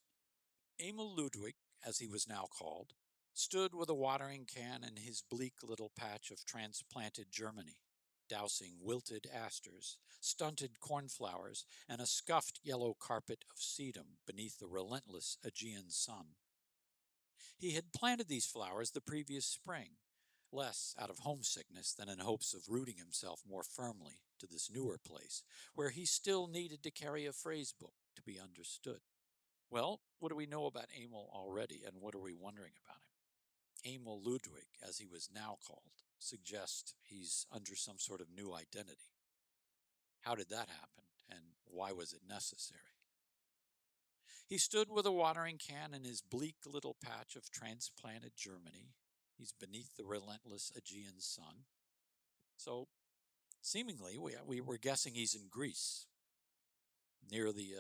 Emil Ludwig, as he was now called, stood with a watering can in his bleak little patch of transplanted Germany, dousing wilted asters, stunted cornflowers, and a scuffed yellow carpet of sedum beneath the relentless Aegean sun. He had planted these flowers the previous spring, less out of homesickness than in hopes of rooting himself more firmly to this newer place, where he still needed to carry a phrase book to be understood. Well, what do we know about Emil already, and what are we wondering about him? Emil Ludwig, as he was now called, suggests he's under some sort of new identity. How did that happen, and why was it necessary? He stood with a watering can in his bleak little patch of transplanted Germany. He's beneath the relentless Aegean sun. So, seemingly, we were guessing he's in Greece, near the,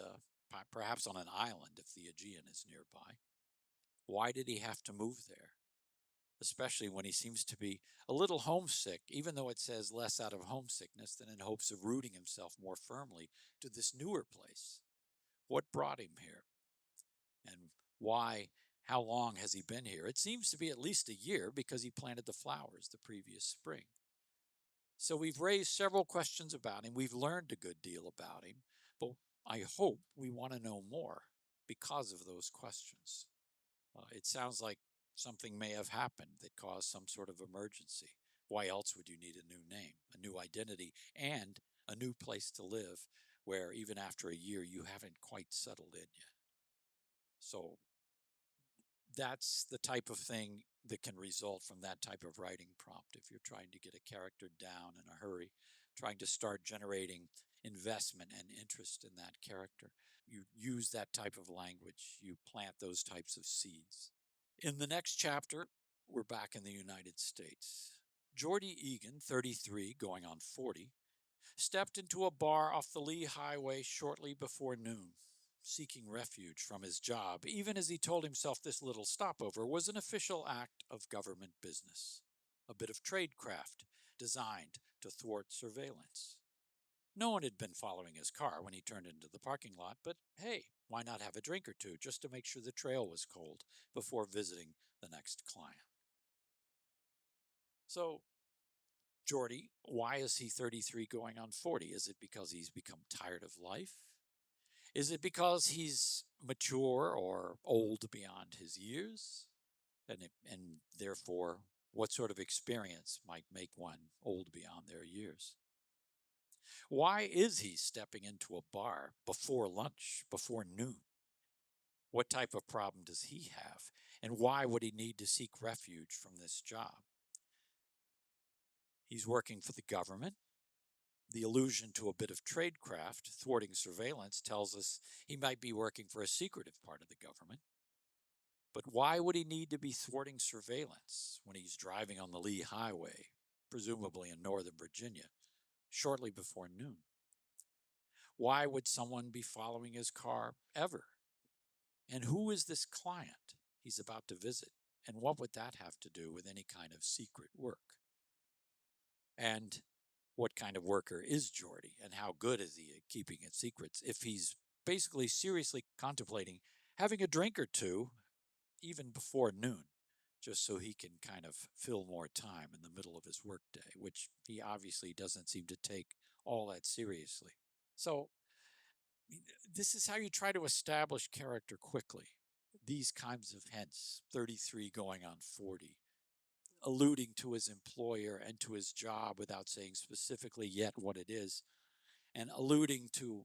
perhaps on an island if the Aegean is nearby. Why did he have to move there? Especially when he seems to be a little homesick, even though it says less out of homesickness than in hopes of rooting himself more firmly to this newer place. What brought him here? And why, how long has he been here? It seems to be at least a year because he planted the flowers the previous spring. So we've raised several questions about him. We've learned a good deal about him, but I hope we want to know more because of those questions. It sounds like something may have happened that caused some sort of emergency. Why else would you need a new name, a new identity, and a new place to live where even after a year you haven't quite settled in yet? So that's the type of thing that can result from that type of writing prompt. If you're trying to get a character down in a hurry, trying to start generating investment and interest in that character, you use that type of language, you plant those types of seeds. In the next chapter, we're back in the United States. Geordie Egan, 33, going on 40, stepped into a bar off the Lee Highway shortly before noon, seeking refuge from his job, even as he told himself this little stopover was an official act of government business, a bit of tradecraft designed to thwart surveillance. No one had been following his car when he turned into the parking lot, but hey, why not have a drink or two just to make sure the trail was cold before visiting the next client? So, Geordie, why is he 33 going on 40? Is it because he's become tired of life? Is it because he's mature or old beyond his years? And therefore, what sort of experience might make one old beyond their years? Why is he stepping into a bar before lunch, before noon? What type of problem does he have? And why would he need to seek refuge from this job? He's working for the government. The allusion to a bit of tradecraft, thwarting surveillance, tells us he might be working for a secretive part of the government. But why would he need to be thwarting surveillance when he's driving on the Lee Highway, presumably in Northern Virginia, shortly before noon? Why would someone be following his car ever? And who is this client he's about to visit? And what would that have to do with any kind of secret work? And what kind of worker is Geordie? And how good is he at keeping it secrets if he's basically seriously contemplating having a drink or two even before noon, just so he can kind of fill more time in the middle of his workday, which he obviously doesn't seem to take all that seriously. So this is how you try to establish character quickly. These kinds of hints, 33 going on 40, alluding to his employer and to his job without saying specifically yet what it is, and alluding to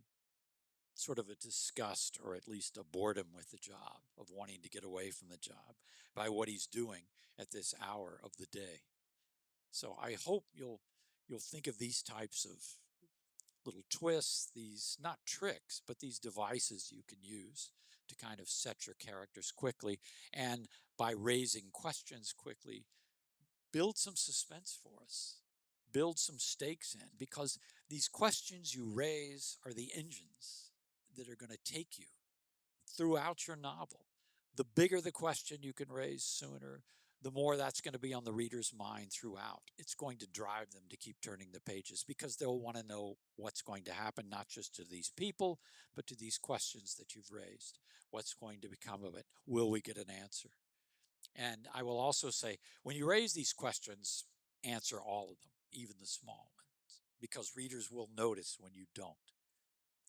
sort of a disgust or at least a boredom with the job, of wanting to get away from the job by what he's doing at this hour of the day. So I hope you'll think of these types of little twists, these not tricks, but these devices you can use to kind of set your characters quickly, and by raising questions quickly, build some suspense for us. Build some stakes in, because these questions you raise are the engines that are going to take you throughout your novel. The bigger the question you can raise sooner, the more that's going to be on the reader's mind throughout. It's going to drive them to keep turning the pages because they'll want to know what's going to happen, not just to these people, but to these questions that you've raised. What's going to become of it? Will we get an answer? And I will also say, when you raise these questions, answer all of them, even the small ones, because readers will notice when you don't.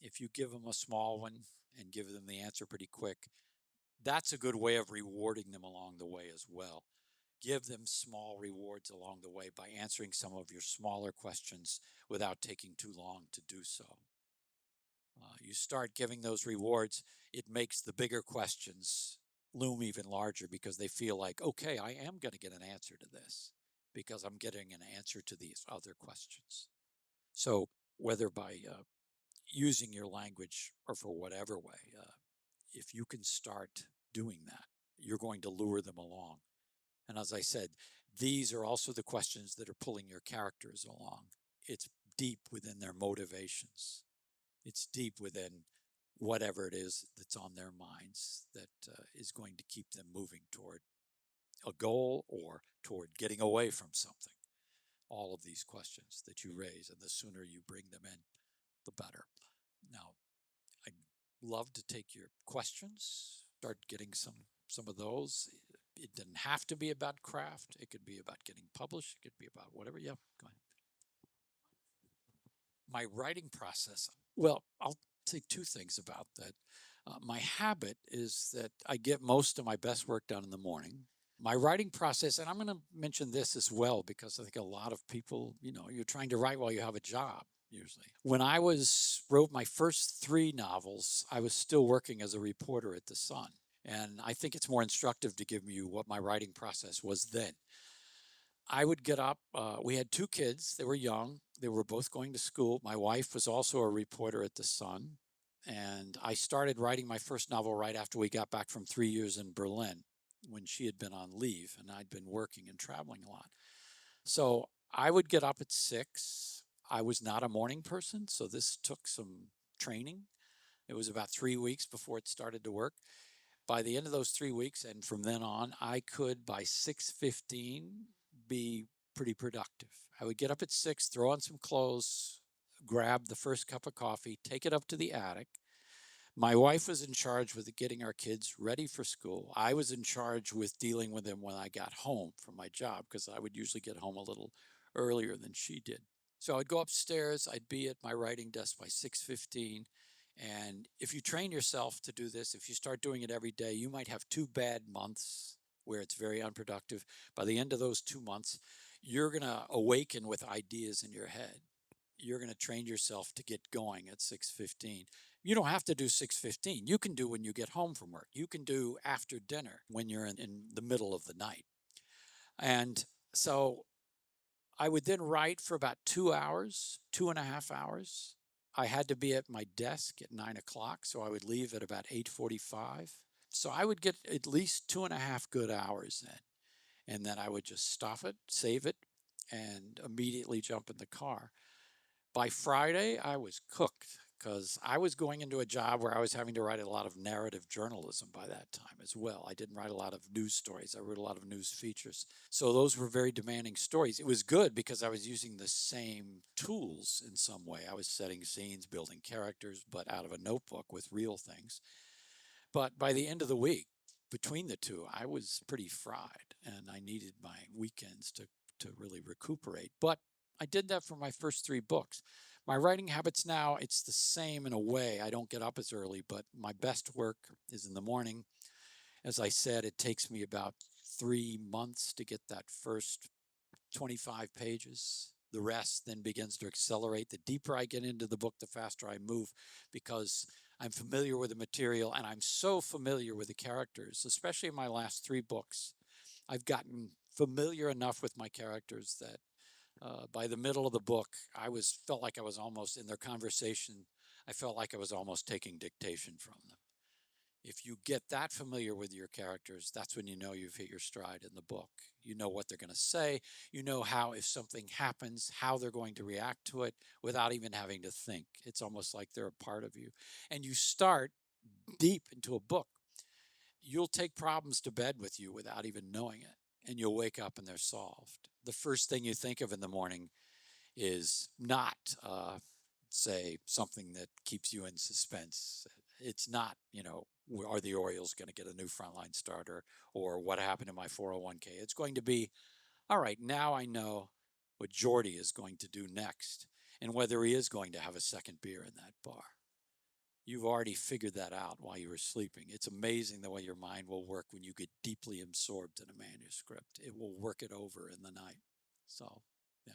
If you give them a small one and give them the answer pretty quick, that's a good way of rewarding them along the way as well. Give them small rewards along the way by answering some of your smaller questions without taking too long to do so. You start giving those rewards, it makes the bigger questions loom even larger because they feel like, okay, I am going to get an answer to this because I'm getting an answer to these other questions. So, whether by using your language or for whatever way, if you can start doing that, you're going to lure them along. And as I said, these are also the questions that are pulling your characters along. It's deep within their motivations. It's deep within whatever it is that's on their minds that is going to keep them moving toward a goal or toward getting away from something. All of these questions that you raise, and the sooner you bring them in, the better. Now, I'd love to take your questions, start getting some of those. It didn't have to be about craft. It could be about getting published. It could be about whatever. Yeah, go ahead. My writing process. Well, I'll say two things about that. My habit is that I get most of my best work done in the morning. My writing process, and I'm going to mention this as well because I think a lot of people, you're trying to write while you have a job usually. When I wrote my first 3 novels, I was still working as a reporter at the Sun. And I think it's more instructive to give you what my writing process was then. I would get up. We had 2 kids. They were young. They were both going to school. My wife was also a reporter at the Sun. And I started writing my first novel right after we got back from 3 years in Berlin when she had been on leave and I'd been working and traveling a lot. So I would get up at 6. I was not a morning person, so this took some training. It was about 3 weeks before it started to work. By the end of those 3 weeks, and from then on, I could by 6:15 be pretty productive. I would get up at 6, throw on some clothes, grab the first cup of coffee, take it up to the attic. My wife was in charge with getting our kids ready for school. I was in charge with dealing with them when I got home from my job because I would usually get home a little earlier than she did. So I'd go upstairs, I'd be at my writing desk by 6:15. And if you train yourself to do this, if you start doing it every day, you might have 2 bad months where it's very unproductive. By the end of those 2 months, you're going to awaken with ideas in your head. You're going to train yourself to get going at 6:15. You don't have to do 6:15. You can do when you get home from work. You can do after dinner when you're in the middle of the night. And so I would then write for about 2 hours, 2.5 hours. I had to be at my desk at 9 o'clock, so I would leave at about 8:45. So I would get at least 2.5 good hours in, and then I would just stop it, save it, and immediately jump in the car. By Friday, I was cooked because I was going into a job where I was having to write a lot of narrative journalism by that time as well. I didn't write a lot of news stories. I wrote a lot of news features. So those were very demanding stories. It was good because I was using the same tools in some way. I was setting scenes, building characters, but out of a notebook with real things. But by the end of the week, between the two, I was pretty fried and I needed my weekends to really recuperate. But I did that for my first 3 books. My writing habits now, it's the same in a way. I don't get up as early, but my best work is in the morning. As I said, it takes me about 3 months to get that first 25 pages. The rest then begins to accelerate. The deeper I get into the book, the faster I move because I'm familiar with the material and I'm so familiar with the characters, especially in my last 3 books. I've gotten familiar enough with my characters that by the middle of the book, felt like I was almost in their conversation. I felt like I was almost taking dictation from them. If you get that familiar with your characters, that's when you know you've hit your stride in the book. You know what they're going to say. You know how, if something happens, how they're going to react to it without even having to think. It's almost like they're a part of you. And you start deep into a book. You'll take problems to bed with you without even knowing it. And you'll wake up and they're solved. The first thing you think of in the morning is not, say, something that keeps you in suspense. It's not, are the Orioles going to get a new frontline starter or what happened to my 401k? It's going to be, all right, now I know what Jordy is going to do next and whether he is going to have a second beer in that bar. you've already figured that out while you were sleeping. It's amazing the way your mind will work when you get deeply absorbed in a manuscript. It will work it over in the night. So, yeah.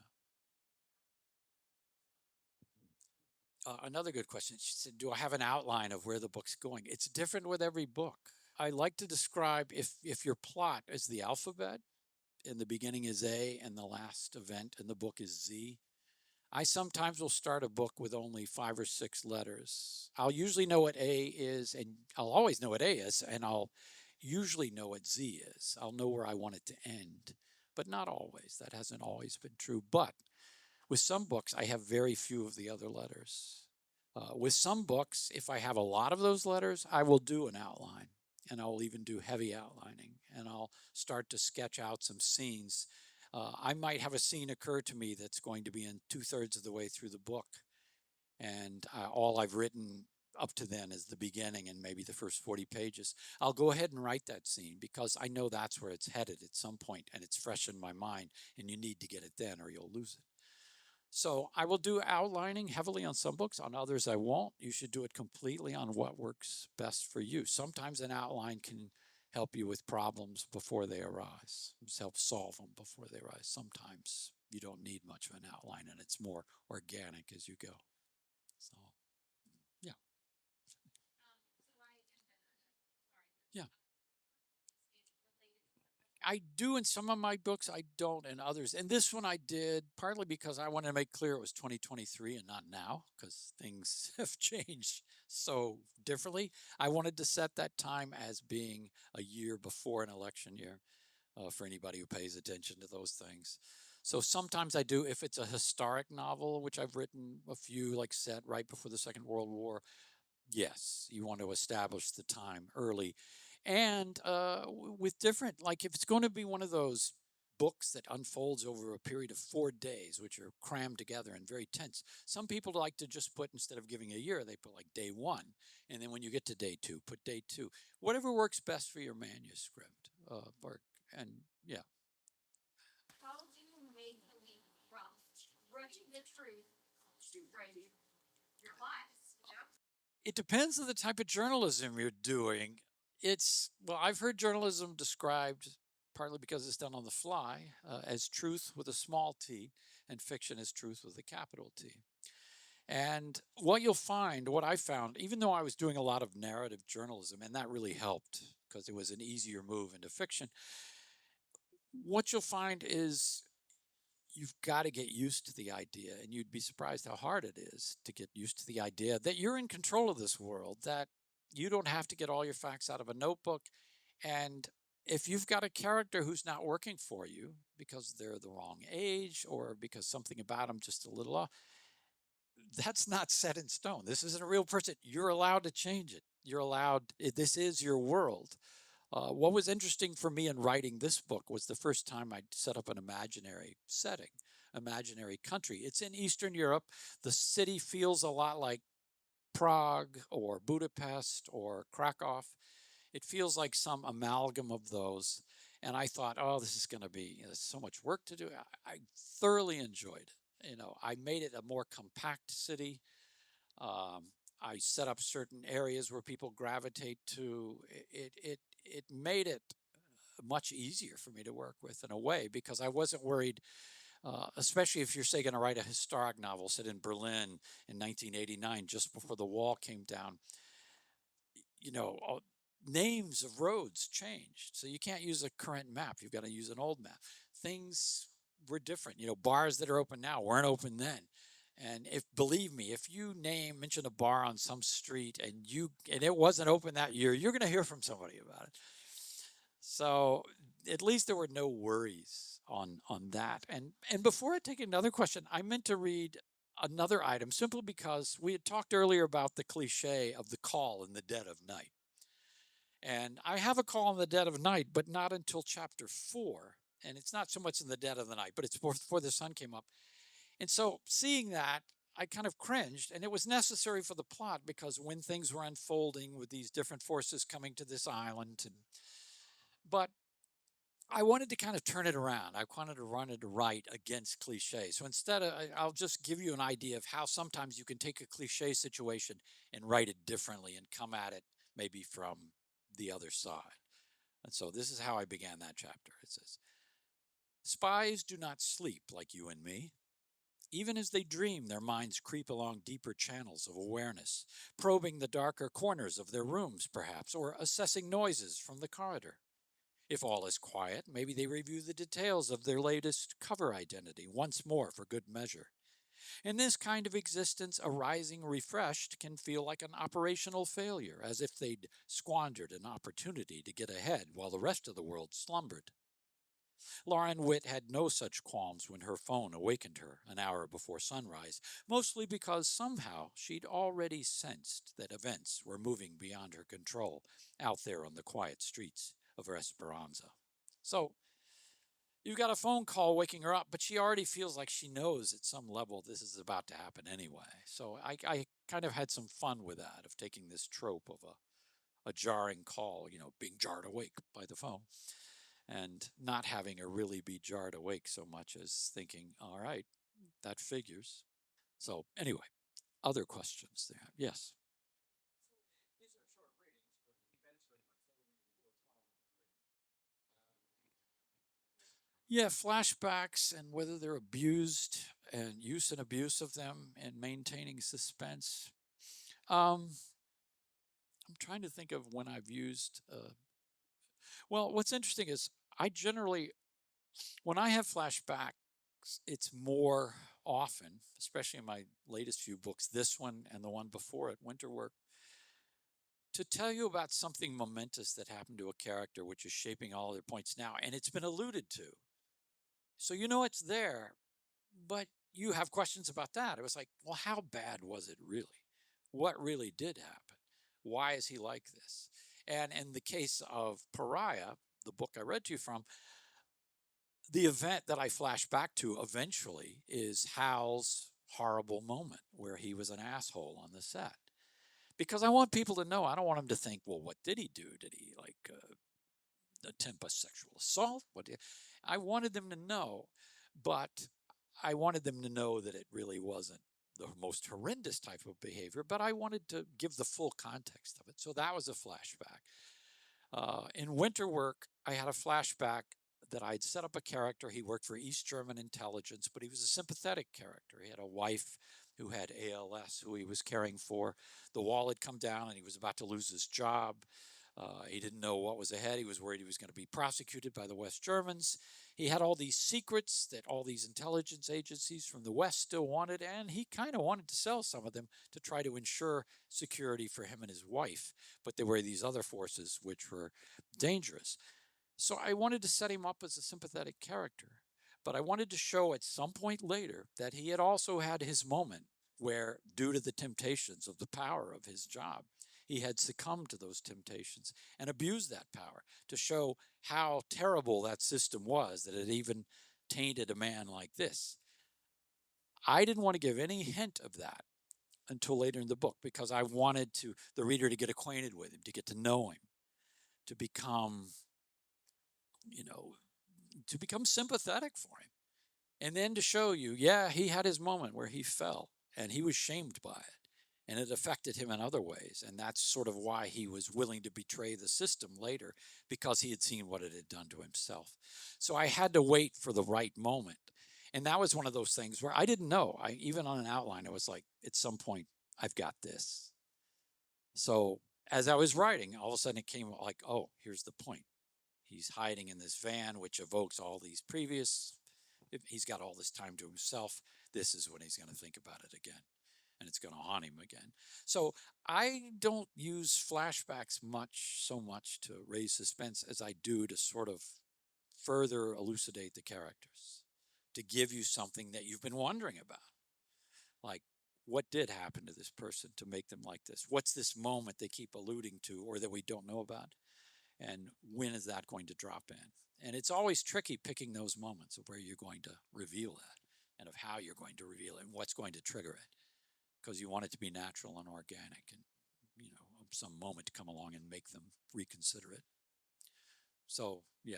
Another good question. She said, "Do I have an outline of where the book's going?" It's different with every book. I like to describe if your plot is the alphabet, and the beginning is A, and the last event in the book is Z. I sometimes will start a book with only 5 or 6 letters. I'll usually know what A is, and I'll always know what A is, and I'll usually know what Z is. I'll know where I want it to end, but not always. That hasn't always been true. But with some books, I have very few of the other letters. With some books, if I have a lot of those letters, I will do an outline, and I'll even do heavy outlining, and I'll start to sketch out some scenes. I might have a scene occur to me that's going to be in 2/3 of the way through the book, and all I've written up to then is the beginning and maybe the first 40 pages. I'll go ahead and write that scene because I know that's where it's headed at some point, and it's fresh in my mind, and you need to get it then or you'll lose it. So I will do outlining heavily on some books. On others, I won't. You should do it completely on what works best for you. Sometimes an outline can help you with problems before they arise, help solve them before they arise. Sometimes you don't need much of an outline, and it's more organic as you go. So, yeah. Yeah. I do in some of my books, I don't in others. And this one I did partly because I wanted to make clear it was 2023 and not now, because things have changed so differently. I wanted to set that time as being a year before an election year, for anybody who pays attention to those things. So sometimes I do, if it's a historic novel, which I've written a few, like set right before the Second World War, yes, you want to establish the time early. And with different, like if it's going to be one of those books that unfolds over a period of 4 days, which are crammed together and very tense, some people like to just put, instead of giving a year, they put like day one. And then when you get to day two, put day two. Whatever works best for your manuscript. Or, and yeah. How do you make the leap from writing the truth to writing your lies? It depends on the type of journalism you're doing. It's, well, I've heard journalism described, partly because it's done on the fly, as truth with a small t, and fiction as truth with a capital T. And what you'll find, what I found, even though I was doing a lot of narrative journalism, and that really helped because it was an easier move into fiction, what you'll find is you've got to get used to the idea, and you'd be surprised how hard it is to get used to the idea that you're in control of this world, that you don't have to get all your facts out of a notebook. And if you've got a character who's not working for you because they're the wrong age or because something about them just a little off, that's not set in stone. This isn't a real person. You're allowed to change it. You're allowed, this is your world. What was interesting for me in writing this book was the first time I set up an imaginary setting, imaginary country. It's in Eastern Europe. The city feels a lot like Prague or Budapest or Krakow. It feels like some amalgam of those. And I thought, oh, this is going to be, so much work to do. I thoroughly enjoyed it. I made it a more compact city. I set up certain areas where people gravitate to. It made it much easier for me to work with in a way because I wasn't worried, especially if you're, say, going to write a historic novel set in Berlin in 1989, just before the wall came down. Names of roads changed, so you can't use a current map. You've got to use an old map. Things were different. Bars that are open now weren't open then. And believe me, if you mention a bar on some street and it wasn't open that year, you're going to hear from somebody about it. So at least there were no worries on that. And before I take another question, I meant to read another item simply because we had talked earlier about the cliche of the call in the dead of night. And I have a call in the dead of night, but not until chapter 4. And it's not so much in the dead of the night, but it's before the sun came up. And so seeing that, I kind of cringed, and it was necessary for the plot because when things were unfolding with these different forces coming to this island, but I wanted to kind of turn it around. I wanted to run it right against cliche. So instead, I'll just give you an idea of how sometimes you can take a cliche situation and write it differently and come at it maybe from the other side. And so this is how I began that chapter. It says, spies do not sleep like you and me. Even as they dream, their minds creep along deeper channels of awareness, probing the darker corners of their rooms, perhaps, or assessing noises from the corridor. If all is quiet, maybe they review the details of their latest cover identity once more for good measure. In this kind of existence, arising refreshed can feel like an operational failure, as if they'd squandered an opportunity to get ahead while the rest of the world slumbered. Lauren Witt had no such qualms when her phone awakened her an hour before sunrise, mostly because somehow she'd already sensed that events were moving beyond her control out there on the quiet streets of Esperanza. So you've got a phone call waking her up, but she already feels like she knows at some level this is about to happen anyway. So I kind of had some fun with that, of taking this trope of a jarring call, being jarred awake by the phone, and not having her really be jarred awake so much as thinking, all right, that figures. So anyway, other questions there? Yes. Yeah, flashbacks and whether they're abused and use and abuse of them and maintaining suspense. Um, I'm trying to think of when I've used. Well, what's interesting is I generally, when I have flashbacks, it's more often, especially in my latest few books, this one and the one before it, Winter Work, to tell you about something momentous that happened to a character which is shaping all their points now, and it's been alluded to. So you know it's there, but you have questions about that. It was like, well, how bad was it really? What really did happen? Why is he like this? And in the case of Pariah, the book I read to you from, the event that I flash back to eventually is Hal's horrible moment where he was an asshole on the set. Because I want people to know, I don't want them to think, well, what did he do? Did he attempt a sexual assault? I wanted them to know, but I wanted them to know that it really wasn't the most horrendous type of behavior, but I wanted to give the full context of it. So that was a flashback. In Winter Work, I had a flashback that I'd set up a character. He worked for East German intelligence, but he was a sympathetic character. He had a wife who had ALS, who he was caring for. The wall had come down and he was about to lose his job. He didn't know what was ahead. He was worried he was going to be prosecuted by the West Germans. He had all these secrets that all these intelligence agencies from the West still wanted, and he kind of wanted to sell some of them to try to ensure security for him and his wife. But there were these other forces which were dangerous. So I wanted to set him up as a sympathetic character. But I wanted to show at some point later that he had also had his moment where, due to the temptations of the power of his job, he had succumbed to those temptations and abused that power to show how terrible that system was, that it even tainted a man like this. I didn't want to give any hint of that until later in the book because I wanted the reader to get acquainted with him, to get to know him, to become, you know, to become sympathetic for him. And then to show you, yeah, he had his moment where he fell and he was shamed by it. And it affected him in other ways. And that's sort of why he was willing to betray the system later, because he had seen what it had done to himself. So I had to wait for the right moment. And that was one of those things where I didn't know. Even on an outline, I was like, at some point, I've got this. So as I was writing, all of a sudden it came like, oh, here's the point. He's hiding in this van, which evokes all these previous. He's got all this time to himself. This is when he's going to think about it again. And it's going to haunt him again. So I don't use flashbacks so much to raise suspense as I do to sort of further elucidate the characters, to give you something that you've been wondering about. Like, what did happen to this person to make them like this? What's this moment they keep alluding to or that we don't know about? And when is that going to drop in? And it's always tricky picking those moments of where you're going to reveal that and of how you're going to reveal it and what's going to trigger it, because you want it to be natural and organic and, some moment to come along and make them reconsider it. So yeah,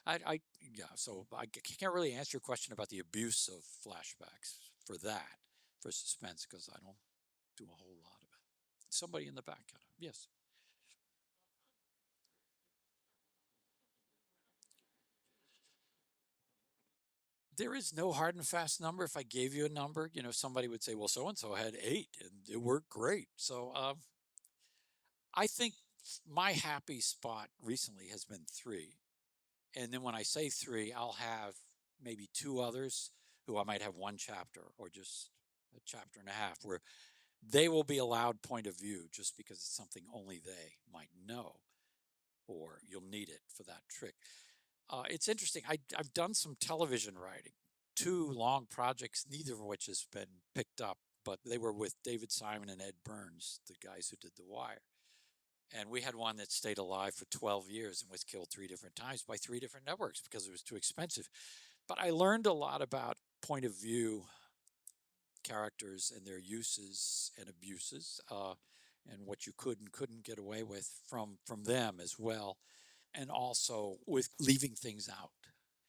yeah. So I can't really answer your question about the abuse of flashbacks for that, for suspense, because I don't do a whole lot of it. Somebody in the back, yes. There is no hard and fast number. If I gave you a number, somebody would say, well, so and so had 8 and it worked great. So I think my happy spot recently has been 3. And then when I say 3, I'll have maybe 2 others who I might have 1 chapter or just a chapter and a half where they will be allowed point of view just because it's something only they might know or you'll need it for that trick. It's interesting. I've done some television writing, 2 long projects, neither of which has been picked up, but they were with David Simon and Ed Burns, the guys who did The Wire. And we had one that stayed alive for 12 years and was killed 3 different times by 3 different networks because it was too expensive. But I learned a lot about point of view characters and their uses and abuses, and what you could and couldn't get away with from them as well, and also with leaving things out.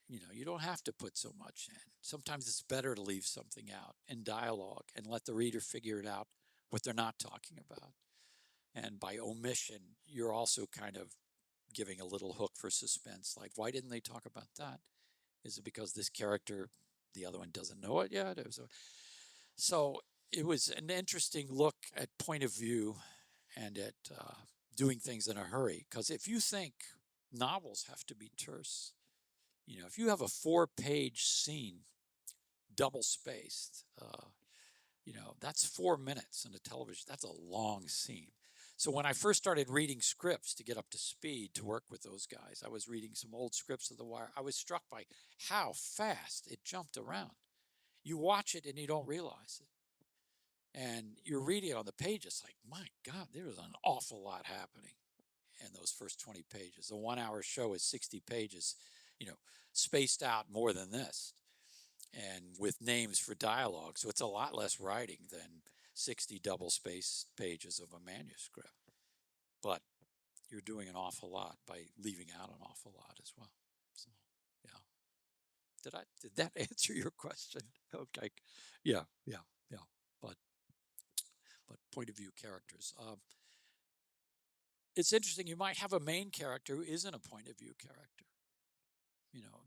You don't have to put so much in. Sometimes it's better to leave something out in dialogue and let the reader figure it out what they're not talking about. And by omission, you're also kind of giving a little hook for suspense. Like, why didn't they talk about that? Is it because this character, the other one doesn't know it yet? So it was an interesting look at point of view and at doing things in a hurry. Because if you think novels have to be terse, if you have a 4-page scene, double spaced, that's 4 minutes in a television. That's a long scene. So when I first started reading scripts to get up to speed to work with those guys, I was reading some old scripts of The Wire. I was struck by how fast it jumped around. You watch it and you don't realize it. And you're reading it on the page, it's like, my God, there was an awful lot happening in those first 20 pages. A 1-hour show is 60 pages, spaced out more than this and with names for dialogue. So it's a lot less writing than 60 double spaced pages of a manuscript. But you're doing an awful lot by leaving out an awful lot as well. So, yeah. Did that answer your question? Okay. Yeah, yeah, yeah. But point of view characters. It's interesting. You might have a main character who isn't a point of view character.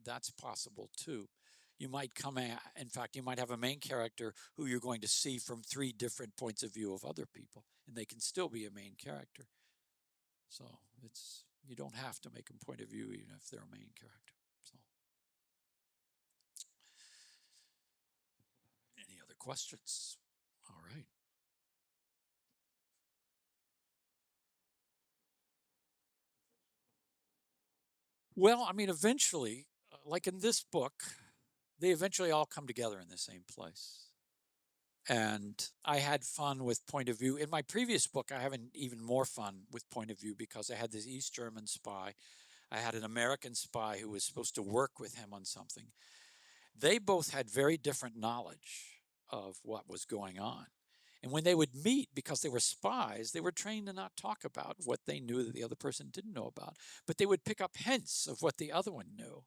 That's possible too. You might in fact, you might have a main character who you're going to see from 3 different points of view of other people, and they can still be a main character. So you don't have to make them point of view even if they're a main character. So, any other questions? All right. Well, I mean, eventually, like in this book, they eventually all come together in the same place. And I had fun with point of view. In my previous book, I had even more fun with point of view because I had this East German spy. I had an American spy who was supposed to work with him on something. They both had very different knowledge of what was going on. And when they would meet, because they were spies, they were trained to not talk about what they knew that the other person didn't know about, but they would pick up hints of what the other one knew.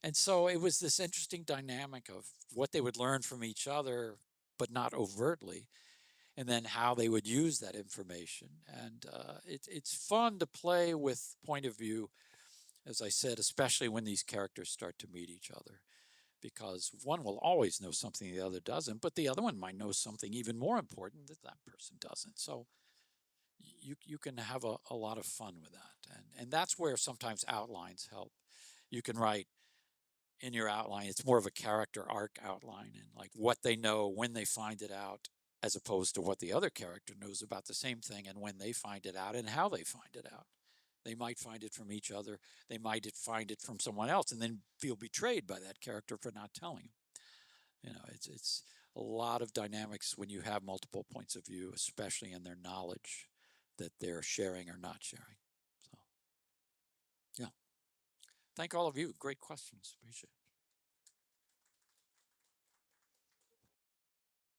And so it was this interesting dynamic of what they would learn from each other, but not overtly, and then how they would use that information. And it's fun to play with point of view, as I said, especially when these characters start to meet each other, because one will always know something the other doesn't, but the other one might know something even more important that that person doesn't. So you can have a lot of fun with that. And that's where sometimes outlines help. You can write in your outline, it's more of a character arc outline and like what they know when they find it out, as opposed to what the other character knows about the same thing and when they find it out and how they find it out. They might find it from each other. They might find it from someone else and then feel betrayed by that character for not telling them. It's a lot of dynamics when you have multiple points of view, especially in their knowledge that they're sharing or not sharing. So, yeah. Thank all of you. Great questions. Appreciate it.